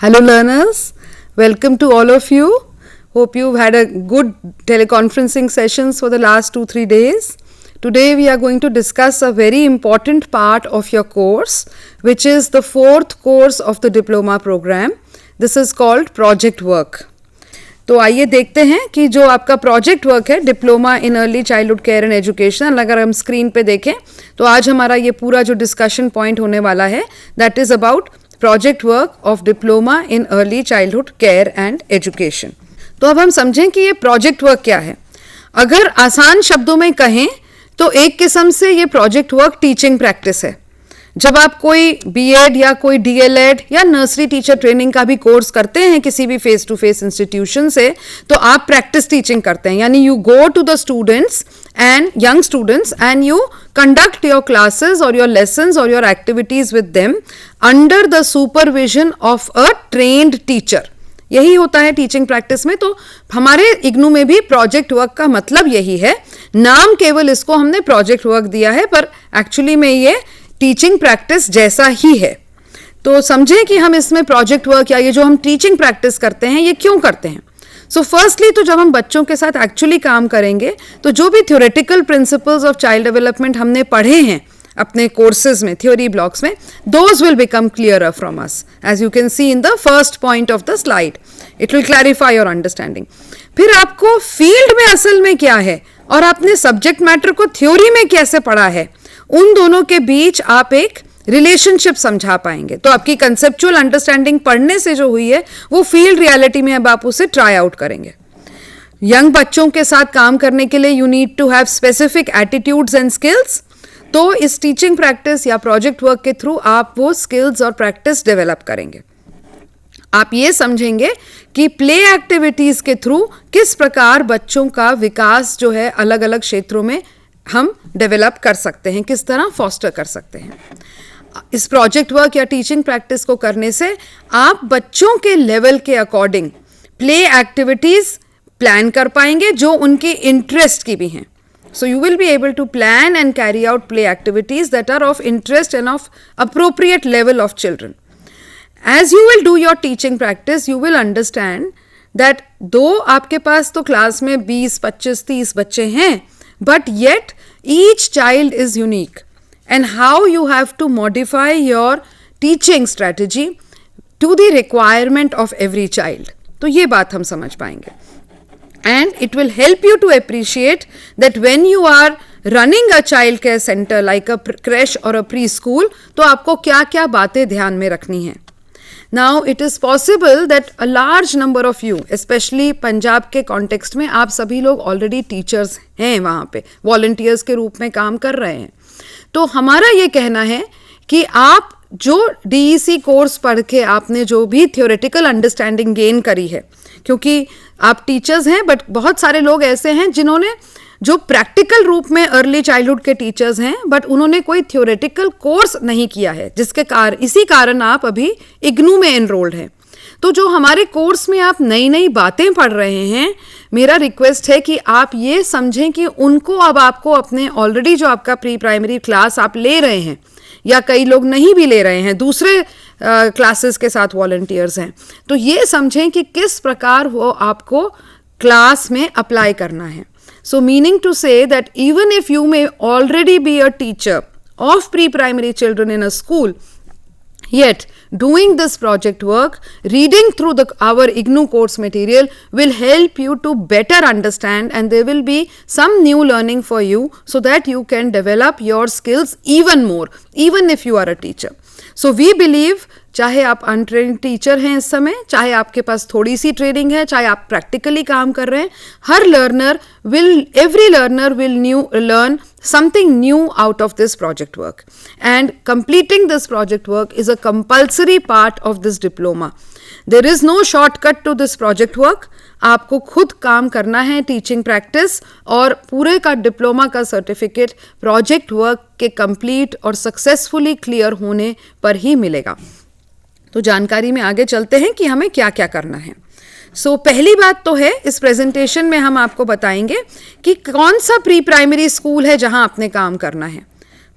Hello learners, welcome to all of you. Hope you've had a good teleconferencing sessions for the last 2-3 days. Today we are going to discuss a very important part of your course, which is the 4th course of the diploma program. This is called project work. तो आइए देखते हैं कि जो आपका project work है diploma in early childhood care and education, अगर हम स्क्रीन पे देखें तो आज हमारा ये पूरा जो डिस्कशन पॉइंट होने वाला है that is about project work of diploma in early childhood care and education. तो अब हम समझें कि ये प्रोजेक्ट वर्क क्या है. अगर आसान शब्दों में कहें तो एक किस्म से ये प्रोजेक्ट वर्क टीचिंग प्रैक्टिस है. जब आप कोई बीएड या कोई डीएलएड या नर्सरी टीचर ट्रेनिंग का भी कोर्स करते हैं किसी भी फेस टू फेस इंस्टीट्यूशन से, तो आप प्रैक्टिस टीचिंग करते हैं. यानी you go to the students and young students and you conduct your classes or your lessons or your activities with them under the supervision of a trained teacher. यही होता है teaching practice में. तो हमारे इग्नू में भी प्रोजेक्ट वर्क का मतलब यही है. नाम केवल इसको हमने प्रोजेक्ट वर्क दिया है, पर एक्चुअली में ये टीचिंग प्रैक्टिस जैसा ही है. तो समझें कि हम इसमें प्रोजेक्ट वर्क या ये जो हम टीचिंग प्रैक्टिस करते हैं ये क्यों करते हैं. सो फर्स्टली तो जब हम बच्चों के साथ एक्चुअली काम करेंगे तो जो भी theoretical principles of child development हमने पढ़े हैं अपने कोर्सेज में, थ्योरी ब्लॉक्स में, those will become clearer from us as you can see in the first point of the slide. It will clarify your understanding. फिर आपको फील्ड में असल में क्या है और आपने सब्जेक्ट मैटर को थ्योरी में कैसे पढ़ा है, उन दोनों के बीच आप एक रिलेशनशिप समझा पाएंगे. तो आपकी कंसेप्चुअल अंडरस्टैंडिंग पढ़ने से जो हुई है वो फील्ड रियलिटी में अब आप उसे ट्राई आउट करेंगे. यंग बच्चों के साथ काम करने के लिए you need to have specific attitudes and skills. तो इस टीचिंग प्रैक्टिस या प्रोजेक्ट वर्क के थ्रू आप वो स्किल्स और प्रैक्टिस डेवलप करेंगे. आप ये समझेंगे कि प्ले एक्टिविटीज के थ्रू किस प्रकार बच्चों का विकास जो है अलग अलग क्षेत्रों में हम डेवलप कर सकते हैं, किस तरह फॉस्टर कर सकते हैं. इस प्रोजेक्ट वर्क या टीचिंग प्रैक्टिस को करने से आप बच्चों के लेवल के अकॉर्डिंग प्ले एक्टिविटीज प्लान कर पाएंगे जो उनके इंटरेस्ट की भी हैं. So you will be able to plan and carry out play activities that are of interest and of appropriate level of children. As you will do your teaching practice you will understand that दो आपके पास तो class में 20, 25, 30 बच्चे हैं, but yet each child is unique and how you have to modify your teaching strategy to the requirement of every child. तो ये बात हम समझ पाएंगे and it will help you to appreciate that when you are running a child care center like a creche or a preschool, तो आपको क्या क्या बातें ध्यान में रखनी है. Now it is possible that a large number of you, especially Punjab के कॉन्टेक्स्ट में, आप सभी लोग ऑलरेडी टीचर्स हैं, वहाँ पे वॉलंटियर्स के रूप में काम कर रहे हैं. तो हमारा ये कहना है कि आप जो DEC कोर्स पढ़ के आपने जो भी थ्योरेटिकल अंडरस्टैंडिंग गेन करी है, क्योंकि आप टीचर्स हैं बट बहुत सारे लोग ऐसे हैं जिन्होंने जो प्रैक्टिकल रूप में अर्ली चाइल्डहुड के टीचर्स हैं बट उन्होंने कोई थ्योरेटिकल कोर्स नहीं किया है, जिसके इसी कारण आप अभी इग्नू में एनरोल्ड हैं. तो जो हमारे कोर्स में आप नई नई बातें पढ़ रहे हैं, मेरा रिक्वेस्ट है कि आप ये समझें कि उनको अब आपको अपने ऑलरेडी जो आपका प्री प्राइमरी क्लास आप ले रहे हैं या कई लोग नहीं भी ले रहे हैं, दूसरे क्लासेस के साथ वॉलंटियर्स हैं, तो ये समझें कि किस प्रकार वो आपको क्लास में अप्लाई करना है. So meaning to say that even if you may already be a teacher of pre-primary children in a school, yet doing this project work, reading through our IGNU course material will help you to better understand, and there will be some new learning for you so that you can develop your skills even more, even if you are a teacher. So we believe, चाहे आप untrained teacher हैं इस समय, चाहे आपके पास थोड़ी सी training है, चाहे आप प्रैक्टिकली काम कर रहे हैं, every learner will learn something new out of this project work. And completing this project work is a compulsory part of this diploma. There is no shortcut to this project work. आपको खुद काम करना है teaching practice, और पूरे का diploma का certificate project work के कंप्लीट और सक्सेसफुली क्लियर होने पर ही मिलेगा. तो जानकारी में आगे चलते हैं कि हमें क्या क्या करना है. पहली बात तो है, इस प्रेजेंटेशन में हम आपको बताएंगे कि कौन सा प्री प्राइमरी स्कूल है जहां आपने काम करना है.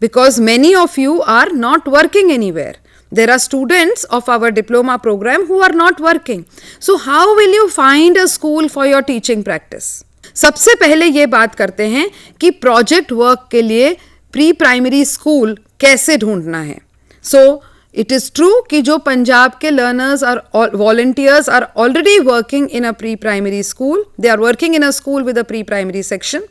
because many of you are not working anywhere. There are students of our diploma program who are not working. So how will you find a school for your teaching practice? सबसे पहले ये बात करते हैं कि प्रोजेक्ट वर्क के लिए pre primary school कैसे ढूंढना है. सो इट इज़ ट्रू कि जो पंजाब के लर्नर्स और volunteers are already working in a pre primary school, they are working in a school with a pre primary section,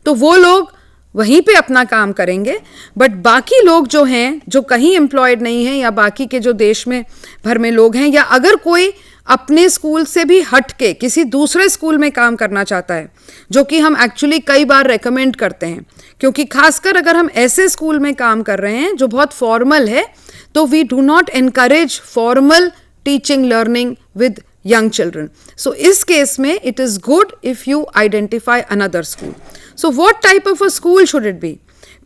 तो वो लोग वहीं पे अपना काम करेंगे. बट बाकी लोग जो हैं, जो कहीं एम्प्लॉयड नहीं हैं, या बाकी के जो देश में भर में लोग हैं, या अगर कोई अपने स्कूल से भी हट के किसी दूसरे स्कूल में काम करना चाहता है, जो कि हम एक्चुअली कई बार रेकमेंड करते हैं, क्योंकि खासकर अगर हम ऐसे स्कूल में काम कर रहे हैं जो बहुत फॉर्मल है, तो we do not encourage formal teaching learning with young children. So इस केस में it is good if you identify another school. So what type of a school should it be?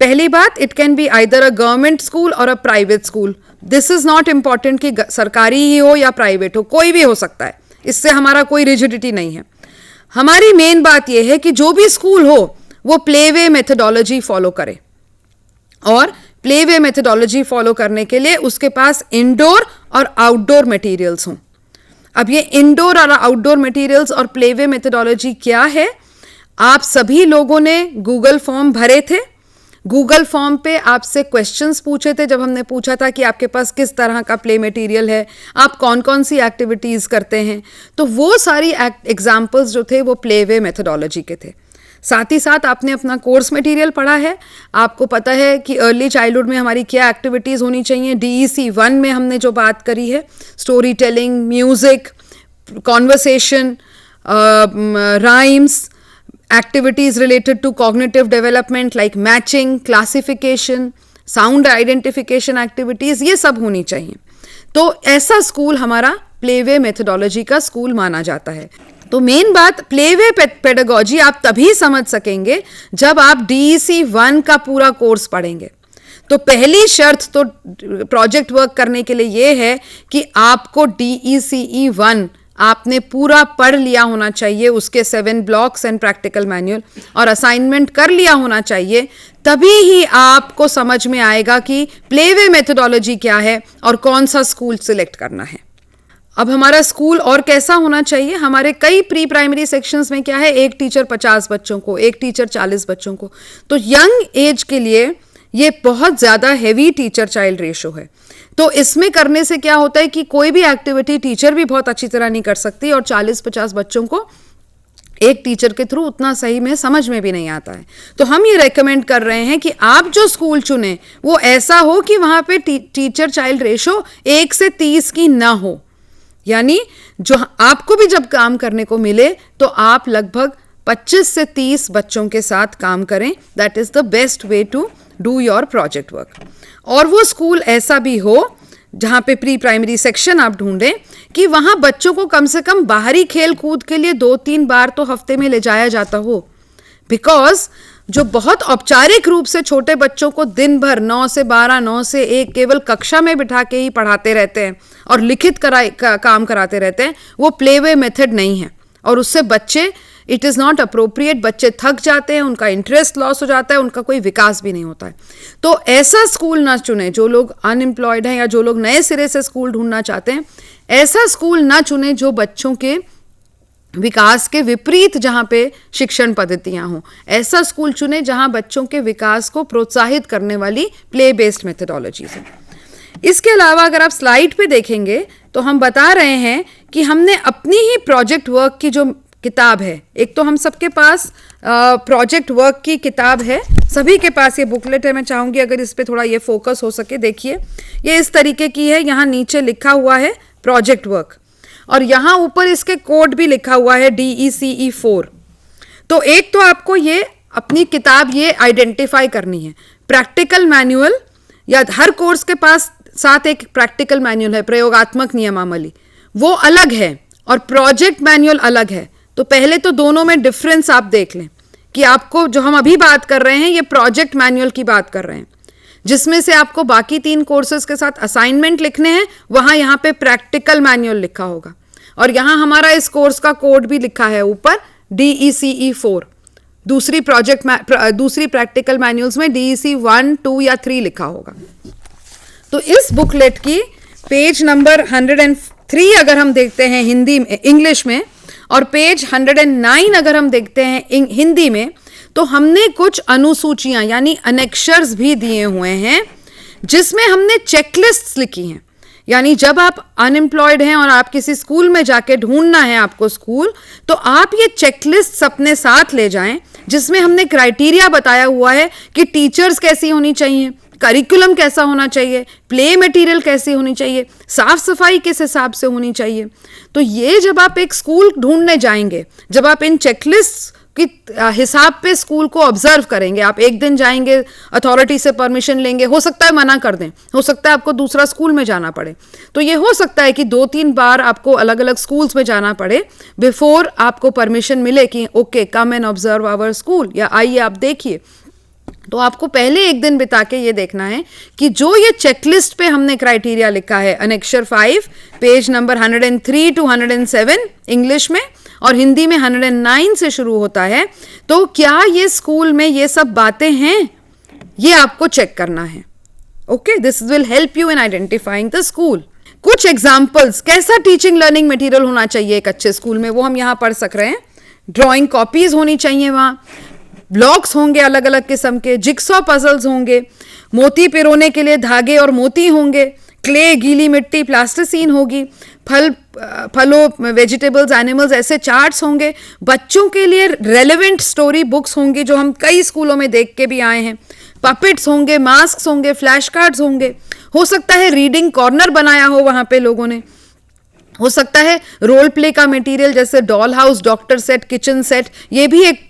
पहली बात, it can be either a government school or a private school. This is not important कि सरकारी ही हो या private हो, कोई भी हो सकता है, इससे हमारा कोई रिजिडिटी नहीं है. हमारी मेन बात यह है कि जो भी स्कूल हो वो प्लेवे मेथडोलॉजी फॉलो करे, और प्लेवे मेथडोलॉजी फॉलो करने के लिए उसके पास इंडोर और आउटडोर मटेरियल्स हों. अब ये इंडोर और आउटडोर मटेरियल्स और प्लेवे मेथडोलॉजी क्या है? आप सभी लोगों ने गूगल फॉर्म भरे थे. गूगल फॉर्म पे आपसे क्वेश्चंस पूछे थे जब हमने पूछा था कि आपके पास किस तरह का प्ले मटेरियल है, आप कौन कौन सी एक्टिविटीज़ करते हैं. तो वो सारी एग्जाम्पल्स जो थे वो प्लेवे मेथडोलॉजी के थे. साथ ही साथ आपने अपना कोर्स मटेरियल पढ़ा है, आपको पता है कि अर्ली चाइल्डहुड में हमारी क्या एक्टिविटीज़ होनी चाहिए. DEC 1 में हमने जो बात करी है, story telling, music, conversation, rhymes, activities related to cognitive development like matching, classification, sound identification activities, ये सब होनी चाहिए. तो ऐसा स्कूल हमारा प्लेवे मेथडोलॉजी का स्कूल माना जाता है. तो मेन बात, प्लेवे पेडागोजी आप तभी समझ सकेंगे जब आप DEC 1 का पूरा कोर्स पढ़ेंगे. तो पहली शर्त तो प्रोजेक्ट वर्क करने के लिए ये है कि आपको DECE 1 आपने पूरा पढ़ लिया होना चाहिए, उसके 7 ब्लॉक्स एंड प्रैक्टिकल मैनुअल, और असाइनमेंट कर लिया होना चाहिए. तभी ही आपको समझ में आएगा कि प्लेवे मेथडोलॉजी क्या है और कौन सा स्कूल सिलेक्ट करना है. अब हमारा स्कूल और कैसा होना चाहिए? हमारे कई प्री प्राइमरी सेक्शंस में क्या है, एक टीचर 50 बच्चों को, एक टीचर 40 बच्चों को. तो यंग एज के लिए ये बहुत ज़्यादा हैवी टीचर चाइल्ड रेशो है. तो इसमें करने से क्या होता है कि कोई भी एक्टिविटी टीचर भी बहुत अच्छी तरह नहीं कर सकती, और 40-50 बच्चों को एक टीचर के थ्रू उतना सही में समझ में भी नहीं आता है. तो हम ये रेकमेंड कर रहे हैं कि आप जो स्कूल चुनें वो ऐसा हो कि वहाँ पे टीचर चाइल्ड रेशो 1 से 30 की ना हो. यानी जो आपको भी जब काम करने को मिले तो आप लगभग 25 से 30 बच्चों के साथ काम करें. That is the best way to do your project work. और वो स्कूल ऐसा भी हो जहाँ पे प्री प्राइमरी सेक्शन आप ढूंढें कि वहाँ बच्चों को कम से कम बाहरी खेल कूद के लिए 2-3 बार तो हफ्ते में ले जाया जाता हो. बिकॉज जो बहुत औपचारिक रूप से छोटे बच्चों को दिन भर 9 से 12, 9 से 1 केवल कक्षा में बिठा के ही पढ़ाते रहते हैं और लिखित काम कराते रहते हैं, वो प्लेवे मेथड नहीं है. और उससे बच्चे, इट इज़ नॉट अप्रोप्रिएट, बच्चे थक जाते हैं, उनका इंटरेस्ट लॉस हो जाता है, उनका कोई विकास भी नहीं होता है. तो ऐसा स्कूल ना चुने, जो लोग अनएम्प्लॉयड हैं या जो लोग नए सिरे से स्कूल ढूंढना चाहते हैं, ऐसा स्कूल ना चुने जो बच्चों के विकास के विपरीत जहाँ पे शिक्षण पद्धतियाँ हों. ऐसा स्कूल चुने जहाँ बच्चों के विकास को प्रोत्साहित करने वाली प्ले बेस्ड मेथडोलॉजीज हैं. इसके अलावा अगर आप स्लाइड पे देखेंगे तो हम बता रहे हैं कि हमने अपनी ही प्रोजेक्ट वर्क की जो किताब है, एक तो हम सबके पास प्रोजेक्ट वर्क की किताब है, सभी के पास ये बुकलेट है. मैं चाहूँगी अगर इस पे थोड़ा ये फोकस हो सके. देखिए ये इस तरीके की है, यहाँ नीचे लिखा हुआ है प्रोजेक्ट वर्क, और यहाँ ऊपर इसके कोड भी लिखा हुआ है DECE 4. तो एक तो आपको ये अपनी किताब ये आइडेंटिफाई करनी है. प्रैक्टिकल मैनुअल, या हर कोर्स के पास साथ एक प्रैक्टिकल मैनुअल है, प्रयोगात्मक नियमावली, वो अलग है, और प्रोजेक्ट मैनुअल अलग है. तो पहले तो दोनों में डिफरेंस आप देख लें कि आपको, जो हम अभी बात कर रहे हैं ये प्रोजेक्ट मैनुअल की बात कर रहे हैं, जिसमें से आपको बाकी 3 कोर्सेज के साथ असाइनमेंट लिखने हैं, वहाँ यहाँ पे प्रैक्टिकल मैनुअल लिखा होगा. और यहाँ हमारा इस कोर्स का कोड भी लिखा है ऊपर, DECE 4. दूसरी दूसरी प्रैक्टिकल मैनुअल्स में DEC 1, 2 या 3 लिखा होगा। तो इस बुकलेट की पेज नंबर 103 अगर हम देखते हैं इंग्लिश में, और पेज 109 अगर हम देखते हैं हिंदी में, तो हमने कुछ अनुसूचियां यानी अनेक्शर्स भी दिए हुए हैं जिसमें हमने चेकलिस्ट्स लिखी हैं। यानी जब आप अनएम्प्लॉयड हैं और आप किसी स्कूल में जाके ढूंढना है आपको स्कूल, तो आप ये चेकलिस्ट अपने साथ ले जाएं जिसमें हमने क्राइटेरिया बताया हुआ है कि टीचर्स कैसी होनी चाहिए, करिकुलम कैसा होना चाहिए, प्ले मटेरियल कैसी होनी चाहिए, साफ सफाई किस हिसाब से होनी चाहिए। तो ये जब आप एक स्कूल ढूंढने जाएंगे, जब आप इन चेकलिस्ट कि हिसाब पे स्कूल को ऑब्जर्व करेंगे, आप एक दिन जाएंगे, अथॉरिटी से परमिशन लेंगे, हो सकता है मना कर दें, हो सकता है आपको दूसरा स्कूल में जाना पड़े, तो ये हो सकता है कि 2-3 बार आपको अलग अलग स्कूल्स में जाना पड़े बिफोर आपको परमिशन मिले कि okay come and observe our school, या आइए आप देखिए। तो आपको पहले एक दिन बिता के ये देखना है कि जो ये चेकलिस्ट पे हमने क्राइटेरिया लिखा है, अनेक्शर 5 पेज नंबर 103 to 107 इंग्लिश में, और हिंदी में 109 से शुरू होता है, तो क्या ये स्कूल में ये सब बातें हैं, ये आपको चेक करना है। Okay, this will help you in identifying the school. कुछ एग्जाम्पल्स, कैसा टीचिंग लर्निंग मटेरियल होना चाहिए एक अच्छे स्कूल में, वो हम यहाँ पढ़ सक रहे हैं। ड्राइंग कॉपीज होनी चाहिए, वहाँ ब्लॉक्स होंगे अलग अलग किस्म के, जिक्सॉ पजल्स होंगे, मोती पिरोने के लिए धागे और मोती होंगे, क्ले, गीली मिट्टी, प्लास्टिसीन होगी, फलों, वेजिटेबल्स, एनिमल्स, ऐसे चार्ट्स होंगे। बच्चों के लिए रेलेवेंट स्टोरी बुक्स होंगी जो हम कई स्कूलों में देख के भी आए हैं, पपेट्स होंगे, मास्क होंगे, फ्लैश कार्ड्स होंगे, हो सकता है रीडिंग कॉर्नर बनाया हो वहाँ पे लोगों ने, हो सकता है रोल प्ले का मटेरियल जैसे doll house, doctor set, kitchen set, ये भी एक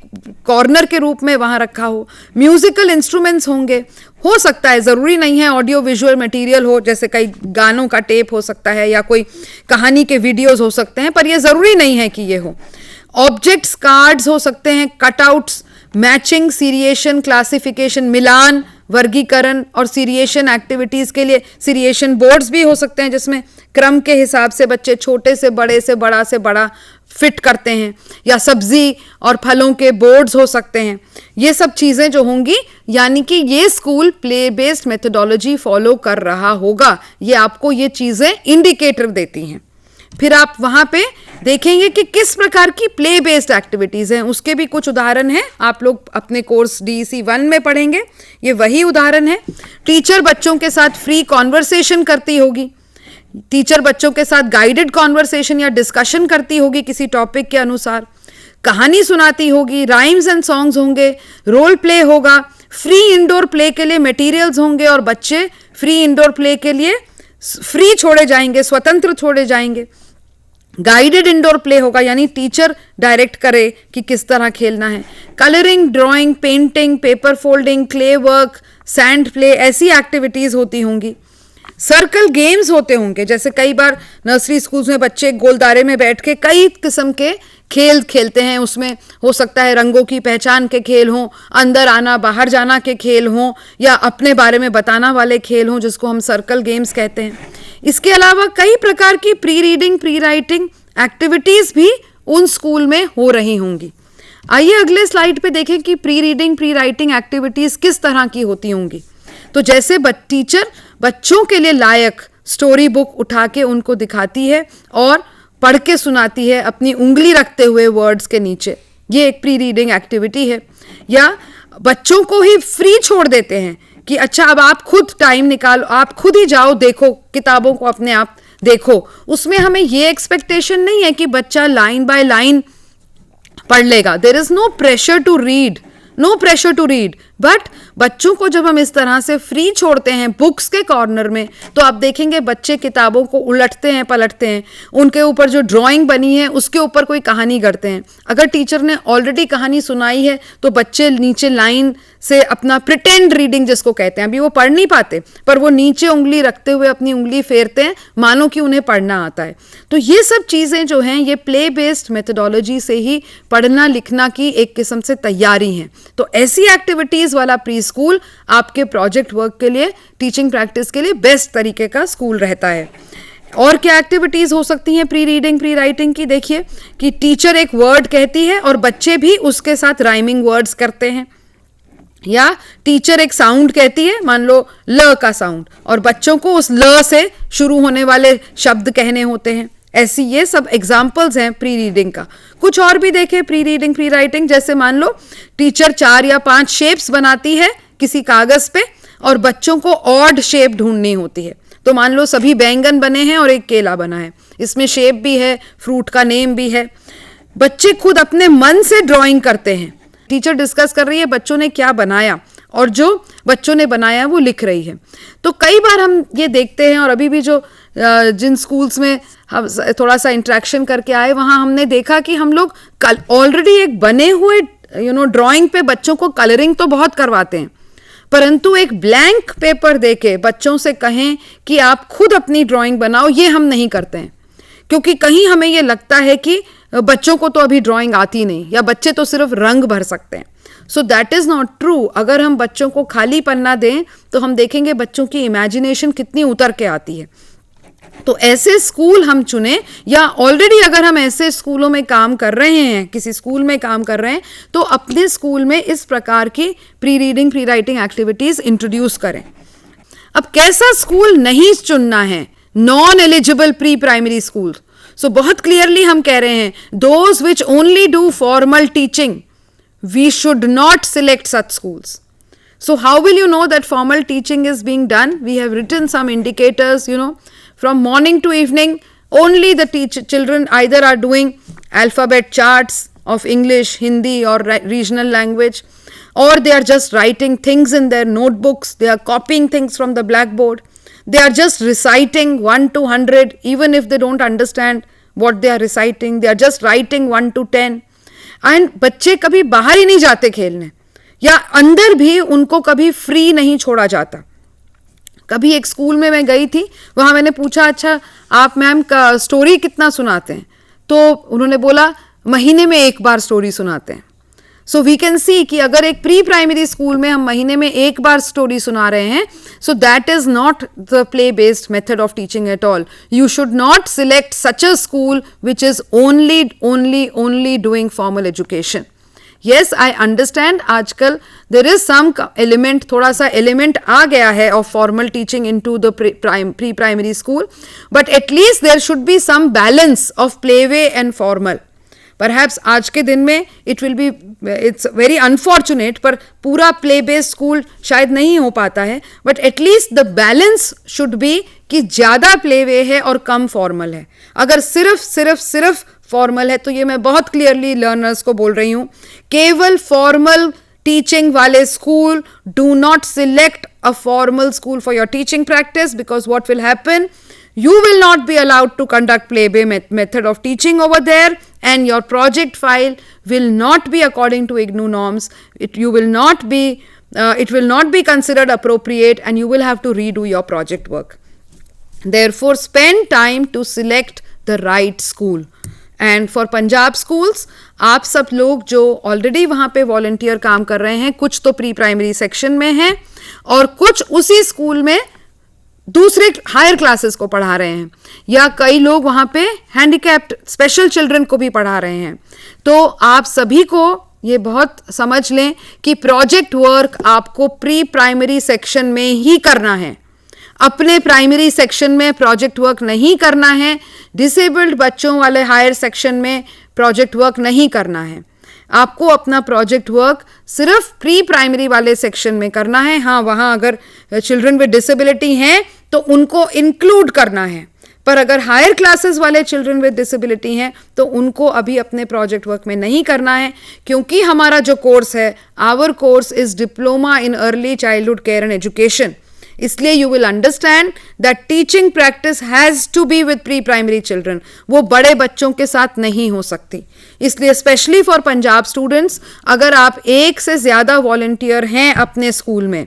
कॉर्नर के रूप में वहां रखा हो। म्यूजिकल इंस्ट्रूमेंट्स होंगे, हो सकता है, जरूरी नहीं है ऑडियो विजुअल मटेरियल हो, जैसे कई गानों का टेप हो सकता है या कोई कहानी के वीडियोस हो सकते हैं, पर ये जरूरी नहीं है कि ये हो। ऑब्जेक्ट्स, कार्ड्स हो सकते हैं, कटआउट्स, मैचिंग, सीरिएशन, क्लासिफिकेशन, मिलान, वर्गीकरण और सीरिएशन एक्टिविटीज के लिए सीरिएशन बोर्ड्स भी हो सकते हैं जिसमें क्रम के हिसाब से बच्चे छोटे से बड़ा फिट करते हैं, या सब्जी और फलों के बोर्ड्स हो सकते हैं। ये सब चीज़ें जो होंगी, यानी कि ये school play based methodology follow कर रहा होगा, ये आपको ये चीज़ें इंडिकेटर देती हैं। फिर आप वहाँ पे देखेंगे कि किस प्रकार की प्ले बेस्ड एक्टिविटीज़ हैं, उसके भी कुछ उदाहरण हैं, आप लोग अपने कोर्स DEC 1 में पढ़ेंगे, ये वही उदाहरण है। टीचर बच्चों के साथ फ्री कॉन्वर्सेशन करती होगी, टीचर बच्चों के साथ गाइडेड कॉन्वर्सेशन या डिस्कशन करती होगी किसी टॉपिक के अनुसार, कहानी सुनाती होगी, राइम्स एंड सॉन्ग्स होंगे, रोल प्ले होगा, फ्री इंडोर प्ले के लिए मटेरियल्स होंगे और बच्चे फ्री इंडोर प्ले के लिए फ्री छोड़े जाएंगे, स्वतंत्र छोड़े जाएंगे। गाइडेड इंडोर प्ले होगा, यानी टीचर डायरेक्ट करे कि किस तरह खेलना है। Colouring, drawing, painting, paper folding, clay work, sand play, ऐसी एक्टिविटीज होती होंगी। सर्कल गेम्स होते होंगे, जैसे कई बार नर्सरी स्कूल्स में बच्चे गोलदारे में बैठ के कई किस्म के खेल खेलते हैं, उसमें हो सकता है रंगों की पहचान के खेल हों, अंदर आना बाहर जाना के खेल हों, या अपने बारे में बताना वाले खेल हों, जिसको हम सर्कल गेम्स कहते हैं। इसके अलावा कई प्रकार की pre reading, pre writing activities भी उन स्कूल में हो रही होंगी। आइए अगले स्लाइड पे देखें कि pre reading, pre writing activities किस तरह की होती होंगी। तो जैसे टीचर बच्चों के लिए लायक स्टोरी बुक उठा के उनको दिखाती है और पढ़ के सुनाती है अपनी उंगली रखते हुए वर्ड्स के नीचे, ये एक प्री रीडिंग एक्टिविटी है। या बच्चों को ही फ्री छोड़ देते हैं कि अच्छा अब आप खुद टाइम निकालो, आप खुद ही जाओ, देखो किताबों को अपने आप देखो। उसमें हमें ये एक्सपेक्टेशन नहीं है कि बच्चा लाइन बाय लाइन पढ़ लेगा, there is no pressure to read, no pressure to read. But बच्चों को जब हम इस तरह से फ्री छोड़ते हैं बुक्स के कॉर्नर में, तो आप देखेंगे बच्चे किताबों को उलटते हैं, पलटते हैं, उनके ऊपर जो ड्राइंग बनी है उसके ऊपर कोई कहानी गढ़ते हैं। अगर टीचर ने ऑलरेडी कहानी सुनाई है तो बच्चे नीचे लाइन से अपना प्रिटेंड रीडिंग जिसको कहते हैं, अभी वो पढ़ नहीं पाते पर वो नीचे उंगली रखते हुए अपनी उंगली फेरते हैं मानो कि उन्हें पढ़ना आता है। तो ये सब चीज़ें जो हैं ये प्ले बेस्ड मेथोडोलॉजी से ही पढ़ना लिखना की एक किस्म से तैयारी हैं। तो ऐसी एक्टिविटीज़ वाला प्री स्कूल आपके प्रोजेक्ट वर्क के लिए, टीचिंग प्रैक्टिस के लिए बेस्ट तरीके का स्कूल रहता है। और क्या एक्टिविटीज हो सकती हैं प्री रीडिंग प्री राइटिंग की? देखिए कि टीचर एक वर्ड कहती है और बच्चे भी उसके साथ राइमिंग वर्ड्स करते हैं, या टीचर एक साउंड कहती है, मान लो ल का साउंड, और बच्चों को उस ल से शुरू होने वाले शब्द कहने होते हैं। ऐसी ये सब एग्जाम्पल्स हैं प्री रीडिंग का। कुछ और भी देखें प्री रीडिंग प्री राइटिंग, जैसे मान लो टीचर 4 या 5 शेप्स बनाती है किसी कागज पे और बच्चों को ऑड शेप ढूंढनी होती है। तो मान लो सभी बैंगन बने हैं और एक केला बना है, इसमें शेप भी है, फ्रूट का नेम भी है। बच्चे खुद अपने मन से ड्राइंग करते हैं, टीचर डिस्कस कर रही है बच्चों ने क्या बनाया और जो बच्चों ने बनाया वो लिख रही है। तो कई बार हम ये देखते हैं, और अभी भी जो जिन स्कूल्स में हम थोड़ा सा इंटरेक्शन करके आए वहाँ हमने देखा कि हम लोग ऑलरेडी एक बने हुए ड्राइंग पे बच्चों को कलरिंग तो बहुत करवाते हैं, परंतु एक ब्लैंक पेपर देके बच्चों से कहें कि आप खुद अपनी ड्राइंग बनाओ, ये हम नहीं करते हैं। क्योंकि कहीं हमें ये लगता है कि बच्चों को तो अभी ड्राइंग आती नहीं, या बच्चे तो सिर्फ रंग भर सकते हैं। So that is not true. अगर हम बच्चों को खाली पन्ना दें तो हम देखेंगे बच्चों की इमेजिनेशन कितनी उतर के आती है। तो ऐसे स्कूल हम चुने, या ऑलरेडी अगर हम ऐसे स्कूलों में काम कर रहे हैं, किसी स्कूल में काम कर रहे हैं, तो अपने स्कूल में इस प्रकार की pre reading pre writing activities introduce करें। अब कैसा स्कूल नहीं चुनना है? Non eligible pre primary school. So बहुत क्लियरली हम कह रहे हैं those which only do formal teaching, we should not select such schools. So how will you know that formal teaching is being done? We have written some indicators, from morning to evening, only the children either are doing alphabet charts of English, Hindi or regional language, or they are just writing things in their notebooks, they are copying things from the blackboard, they are just reciting 1 to 100, even if they don't understand what they are reciting, they are just writing 1 to 10. And बच्चे कभी बाहर ही नहीं जाते खेलने, या अंदर भी उनको कभी फ्री नहीं छोड़ा जाता. कभी एक स्कूल में मैं गई थी, वहाँ मैंने पूछा अच्छा आप मैम का स्टोरी कितना सुनाते हैं? तो उन्होंने बोला महीने में 1 बार स्टोरी सुनाते हैं. सो वी कैन सी कि अगर एक प्री प्राइमरी स्कूल में हम महीने में 1 बार स्टोरी सुना रहे हैं, so that is not the play based method of teaching at all. You should not select such a school which is only doing formal education. Yes, I understand आजकल there is some element, थोड़ा सा element आ गया है of formal teaching into the pre-primary school, but at least there should be some balance of playway and formal. Perhaps आज के दिन में it's very unfortunate, पर पूरा play based school शायद नहीं हो पाता है, but at least the balance should be कि ज़्यादा playway है और कम formal है. अगर सिर्फ फॉर्मल है तो ये मैं बहुत क्लियरली लर्नर्स को बोल रही हूँ, केवल फॉर्मल टीचिंग वाले school, do not select a formal school for your teaching practice, because what will happen, you will not be allowed to conduct play-based method of teaching over there, and your project file will not be according to IGNOU norms. It will not be considered appropriate, and you will have to redo your project work. Therefore, spend time to select the right school. And for Punjab schools, आप सब लोग जो already वहाँ पे volunteer काम कर रहे हैं, कुछ तो प्री प्राइमरी सेक्शन में हैं और कुछ उसी स्कूल में दूसरे हायर क्लासेस को पढ़ा रहे हैं, या कई लोग वहाँ पे हैंडीकैप्ड स्पेशल चिल्ड्रन को भी पढ़ा रहे हैं. तो आप सभी को ये बहुत समझ लें कि प्रोजेक्ट वर्क आपको प्री प्राइमरी सेक्शन में ही करना है. अपने प्राइमरी सेक्शन में प्रोजेक्ट वर्क नहीं करना है, डिसेबल्ड बच्चों वाले हायर सेक्शन में प्रोजेक्ट वर्क नहीं करना है. आपको अपना प्रोजेक्ट वर्क सिर्फ प्री प्राइमरी वाले सेक्शन में करना है. हाँ, वहाँ अगर चिल्ड्रन विद डिसेबिलिटी हैं तो उनको इंक्लूड करना है, पर अगर हायर क्लासेस वाले चिल्ड्रन विद डिसेबिलिटी हैं तो उनको अभी अपने प्रोजेक्ट वर्क में नहीं करना है, क्योंकि हमारा जो कोर्स है, our course is diploma in early childhood care and education. इसलिए you will understand that teaching practice has to be with pre primary children. वो बड़े बच्चों के साथ नहीं हो सकती. इसलिए स्पेशली फॉर पंजाब स्टूडेंट्स, अगर आप 1 से ज़्यादा वॉलंटियर हैं अपने स्कूल में,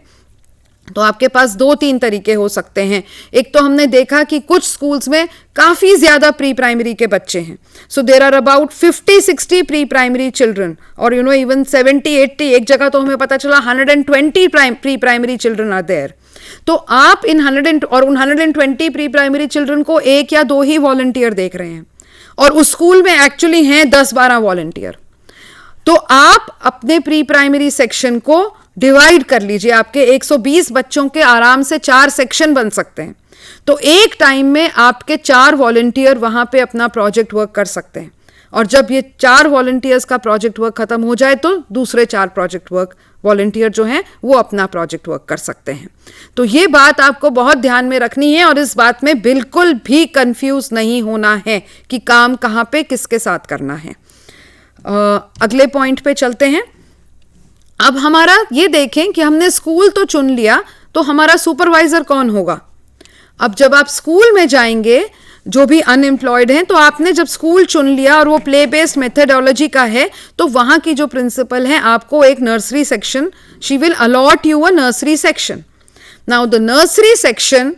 तो आपके पास 2-3 तरीके हो सकते हैं. एक तो हमने देखा कि कुछ स्कूल्स में काफ़ी ज़्यादा प्री प्राइमरी के बच्चे हैं. So there are about 50-60 pre primary children, और इवन 70-80, एक जगह तो हमें पता चला 120 pre primary children are there. तो आप इन 120 प्री प्राइमरी चिल्ड्रन को एक या दो ही वॉलंटियर देख रहे हैं, और उस स्कूल में एक्चुअली हैं 10-12 वॉलंटियर। तो आप अपने प्री प्राइमरी सेक्शन को डिवाइड कर लीजिए। आपके 120 बच्चों के आराम से 4 सेक्शन बन सकते हैं। तो एक टाइम में आपके 4 वॉलंटियर वहां पे अपना प्रोजेक्ट वर्क कर सकते हैं, और जब ये 4 वॉलंटियर्स का प्रोजेक्ट वर्क खत्म हो जाए तो दूसरे 4 प्रोजेक्ट वर्क वॉलंटियर जो हैं वो अपना प्रोजेक्ट वर्क कर सकते हैं। तो ये बात आपको बहुत ध्यान में रखनी है, और इस बात में बिल्कुल भी कंफ्यूज नहीं होना है कि काम कहाँ पे किसके साथ करना है। अगले पॉइंट पे चलते हैं। अब हमारा ये देखें कि हमने स्कूल तो चुन लिया, तो हमारा सुपरवाइजर कौन होगा। अब जब आप स्कूल में जाएंगे, जो भी अनएम्प्लॉयड हैं, तो आपने जब स्कूल चुन लिया और वो प्ले बेस्ड मेथडोलॉजी का है, तो वहां की जो प्रिंसिपल है आपको एक nursery section, she will a lot you a nursery section. Now the nursery section,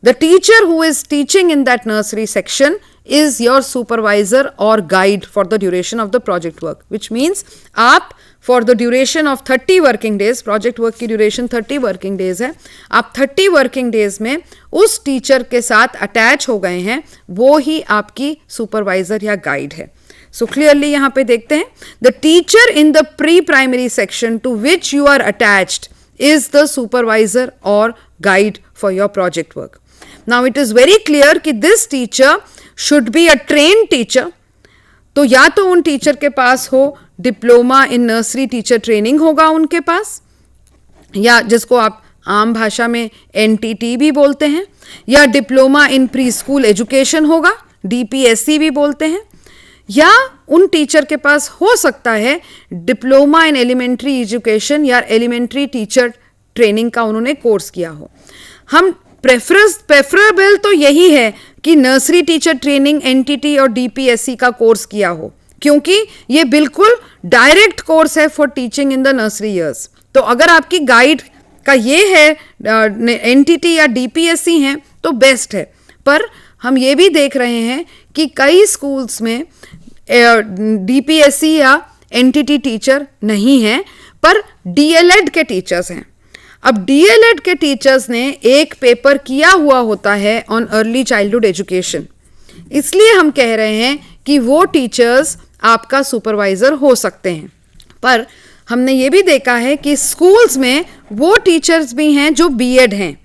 the teacher who is teaching in that nursery section is your supervisor or guide for the duration of the project work, which means आप for the duration of 30 working days, project work की duration 30 working days है, आप 30 working days में उस teacher के साथ attach हो गए हैं, वो ही आपकी सुपरवाइजर या गाइड है। सो क्लियरली यहाँ पे देखते हैं, the teacher in the pre primary section to which you are attached is the supervisor or guide for your project work. Now it is very clear कि this teacher should be a trained teacher. तो या तो उन teacher के पास हो diploma in nursery teacher training होगा उनके पास, या जिसको आप आम भाषा में NTT भी बोलते हैं, या diploma in pre school education होगा, DPSC भी बोलते हैं, या उन टीचर के पास हो सकता है डिप्लोमा इन एलिमेंट्री एजुकेशन या एलिमेंट्री टीचर ट्रेनिंग का उन्होंने कोर्स किया हो। हम प्रेफरेबल तो यही है कि नर्सरी टीचर ट्रेनिंग NTT और DPSC का कोर्स किया हो, क्योंकि ये बिल्कुल डायरेक्ट कोर्स है for teaching in the nursery years. तो अगर आपकी गाइड का ये है NTT या DPSC हैं तो बेस्ट है। पर हम ये भी देख रहे हैं कि कई स्कूल्स में DPSC या NTT टीचर नहीं हैं, पर DLED के टीचर्स हैं। अब DLED के टीचर्स ने एक पेपर किया हुआ होता है ऑन अर्ली चाइल्डहुड एजुकेशन, इसलिए हम कह रहे हैं कि वो टीचर्स आपका सुपरवाइजर हो सकते हैं। पर हमने ये भी देखा है कि स्कूल्स में वो टीचर्स भी हैं जो BEd हैं।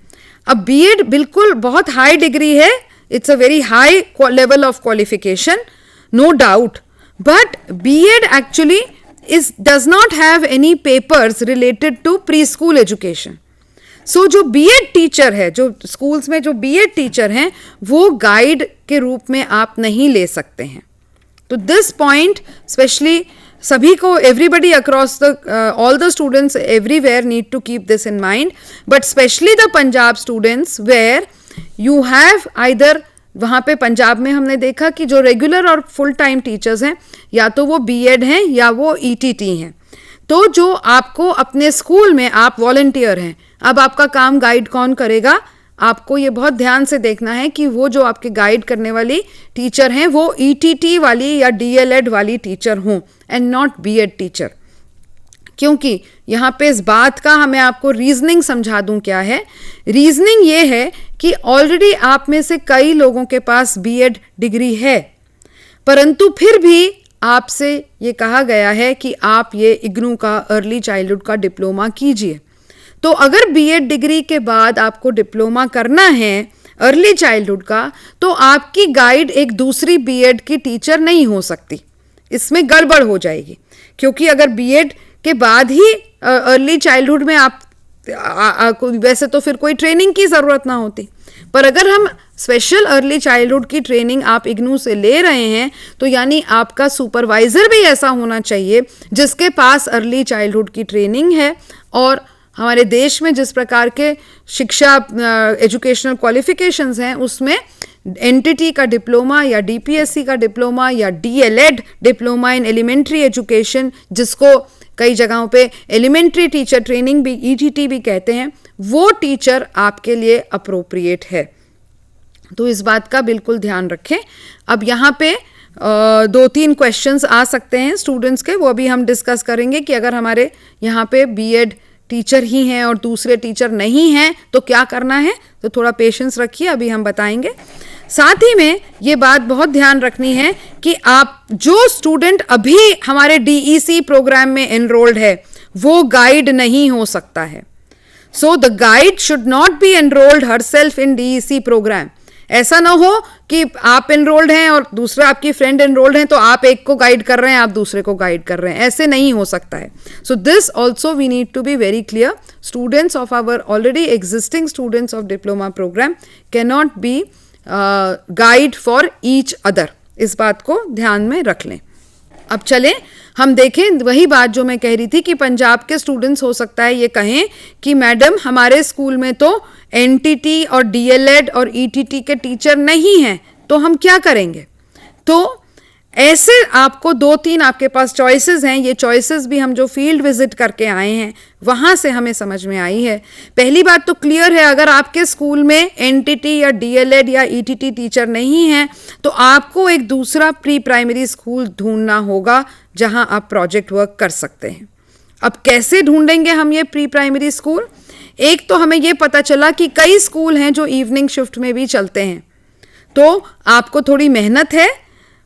अब BEd बिल्कुल बहुत हाई डिग्री है, it's a very high level of qualification, no doubt, but BEd actually does not have any papers related to preschool education. So जो BEd टीचर है, जो स्कूल्स में जो BEd टीचर हैं, वो गाइड के रूप में आप नहीं ले सकते हैं। तो दिस पॉइंट स्पेशली सभी को, everybody across the all the students everywhere need to keep this in mind, but specially the Punjab students where you have either, वहाँ पे पंजाब में हमने देखा कि जो रेगुलर और फुल टाइम टीचर्स हैं, या तो वो BEd हैं या वो ETT हैं। तो जो आपको अपने स्कूल में आप वॉलंटियर हैं, अब आपका काम गाइड कौन करेगा, आपको ये बहुत ध्यान से देखना है कि वो जो आपके गाइड करने वाली टीचर हैं वो ETT वाली या DLED वाली टीचर हों एंड नॉट BEd टीचर। क्योंकि यहाँ पे इस बात का हमें आपको रीजनिंग समझा दूं क्या है। रीजनिंग ये है कि ऑलरेडी आप में से कई लोगों के पास BEd डिग्री है, परंतु फिर भी आपसे ये कहा गया है कि आप ये IGNOU का अर्ली चाइल्डहुड का डिप्लोमा कीजिए। तो अगर BEd डिग्री के बाद आपको डिप्लोमा करना है अर्ली चाइल्डहुड का, तो आपकी गाइड एक दूसरी BEd की टीचर नहीं हो सकती, इसमें गड़बड़ हो जाएगी। क्योंकि अगर BEd के बाद ही अर्ली चाइल्डहुड में आप वैसे तो फिर कोई ट्रेनिंग की ज़रूरत ना होती, पर अगर हम स्पेशल अर्ली चाइल्डहुड की ट्रेनिंग आप IGNOU से ले रहे हैं, तो यानी आपका सुपरवाइज़र भी ऐसा होना चाहिए जिसके पास अर्ली चाइल्डहुड की ट्रेनिंग है। और हमारे देश में जिस प्रकार के शिक्षा एजुकेशनल क्वालिफिकेशंस हैं, उसमें NTT का डिप्लोमा या DPSC का डिप्लोमा या DLED diploma in elementary education, जिसको कई जगहों पे एलिमेंट्री टीचर ट्रेनिंग भी ETT भी कहते हैं, वो टीचर आपके लिए अप्रोप्रिएट है। तो इस बात का बिल्कुल ध्यान रखें। अब यहाँ पे 2-3 क्वेश्चंस आ सकते हैं स्टूडेंट्स के, वो अभी हम डिस्कस करेंगे कि अगर हमारे यहाँ पे BEd टीचर ही हैं और दूसरे टीचर नहीं हैं तो क्या करना है, तो थोड़ा पेशेंस रखिए, अभी हम बताएंगे। साथ ही में ये बात बहुत ध्यान रखनी है कि आप जो स्टूडेंट अभी हमारे DEC प्रोग्राम में एनरोल्ड है वो गाइड नहीं हो सकता है। So the guide should not be enrolled herself in DEC programme. ऐसा ना हो कि आप एनरोल्ड हैं और दूसरा आपकी फ्रेंड एनरोल्ड है तो आप एक को गाइड कर रहे हैं, आप दूसरे को गाइड कर रहे हैं, ऐसे नहीं हो सकता है। So this also we need to be very clear. Students of our already existing students of diploma programme can not be guide for each other, इस बात को ध्यान में रख लें। अब चलें हम देखें वही बात जो मैं कह रही थी कि पंजाब के स्टूडेंट्स हो सकता है ये कहें कि मैडम हमारे स्कूल में तो NTT और DLED और ETT के टीचर नहीं हैं, तो हम क्या करेंगे। तो ऐसे आपको 2-3 आपके पास चॉइसेस हैं। ये चॉइसेस भी हम जो फील्ड विजिट करके आए हैं वहाँ से हमें समझ में आई है। पहली बात तो क्लियर है, अगर आपके स्कूल में NTT या DLED या ETT टीचर नहीं हैं तो आपको एक दूसरा प्री प्राइमरी स्कूल ढूंढना होगा जहाँ आप प्रोजेक्ट वर्क कर सकते हैं। अब कैसे ढूंढेंगे हम ये प्री प्राइमरी स्कूल। एक तो हमें ये पता चला कि कई स्कूल हैं जो इवनिंग शिफ्ट में भी चलते हैं, तो आपको थोड़ी मेहनत है,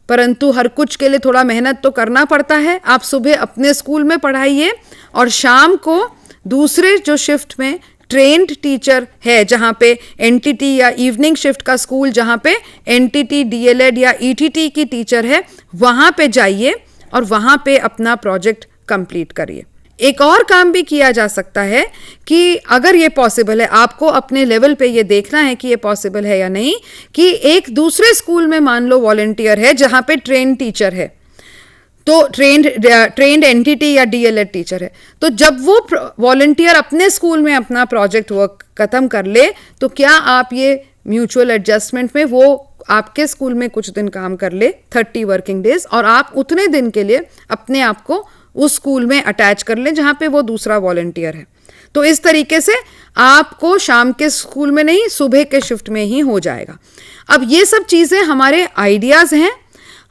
परंतु हर कुछ के लिए थोड़ा मेहनत तो करना पड़ता है। आप सुबह अपने स्कूल में पढ़ाइए और शाम को दूसरे जो शिफ्ट में ट्रेंड टीचर है जहाँ पे NTT या इवनिंग शिफ्ट का स्कूल जहाँ पे NTT DLED या ETT की टीचर है वहाँ पे जाइए और वहाँ पे अपना प्रोजेक्ट कंप्लीट करिए। एक और काम भी किया जा सकता है कि अगर ये पॉसिबल है, आपको अपने लेवल पे ये देखना है कि ये पॉसिबल है या नहीं, कि एक दूसरे स्कूल में मान लो वॉलंटियर है जहाँ पे ट्रेंड टीचर है, तो ट्रेंड NTT या DLED टीचर है, तो जब वो वॉलंटियर अपने स्कूल में अपना प्रोजेक्ट वर्क ख़त्म कर ले तो क्या आप ये म्यूचुअल एडजस्टमेंट में वो आपके स्कूल में कुछ दिन काम कर ले 30 वर्किंग डेज, और आप उतने दिन के लिए अपने आप को उस स्कूल में अटैच कर लें जहाँ पे वो दूसरा वॉलंटियर है। तो इस तरीके से आपको शाम के स्कूल में नहीं, सुबह के शिफ्ट में ही हो जाएगा। अब ये सब चीज़ें हमारे आइडियाज़ हैं,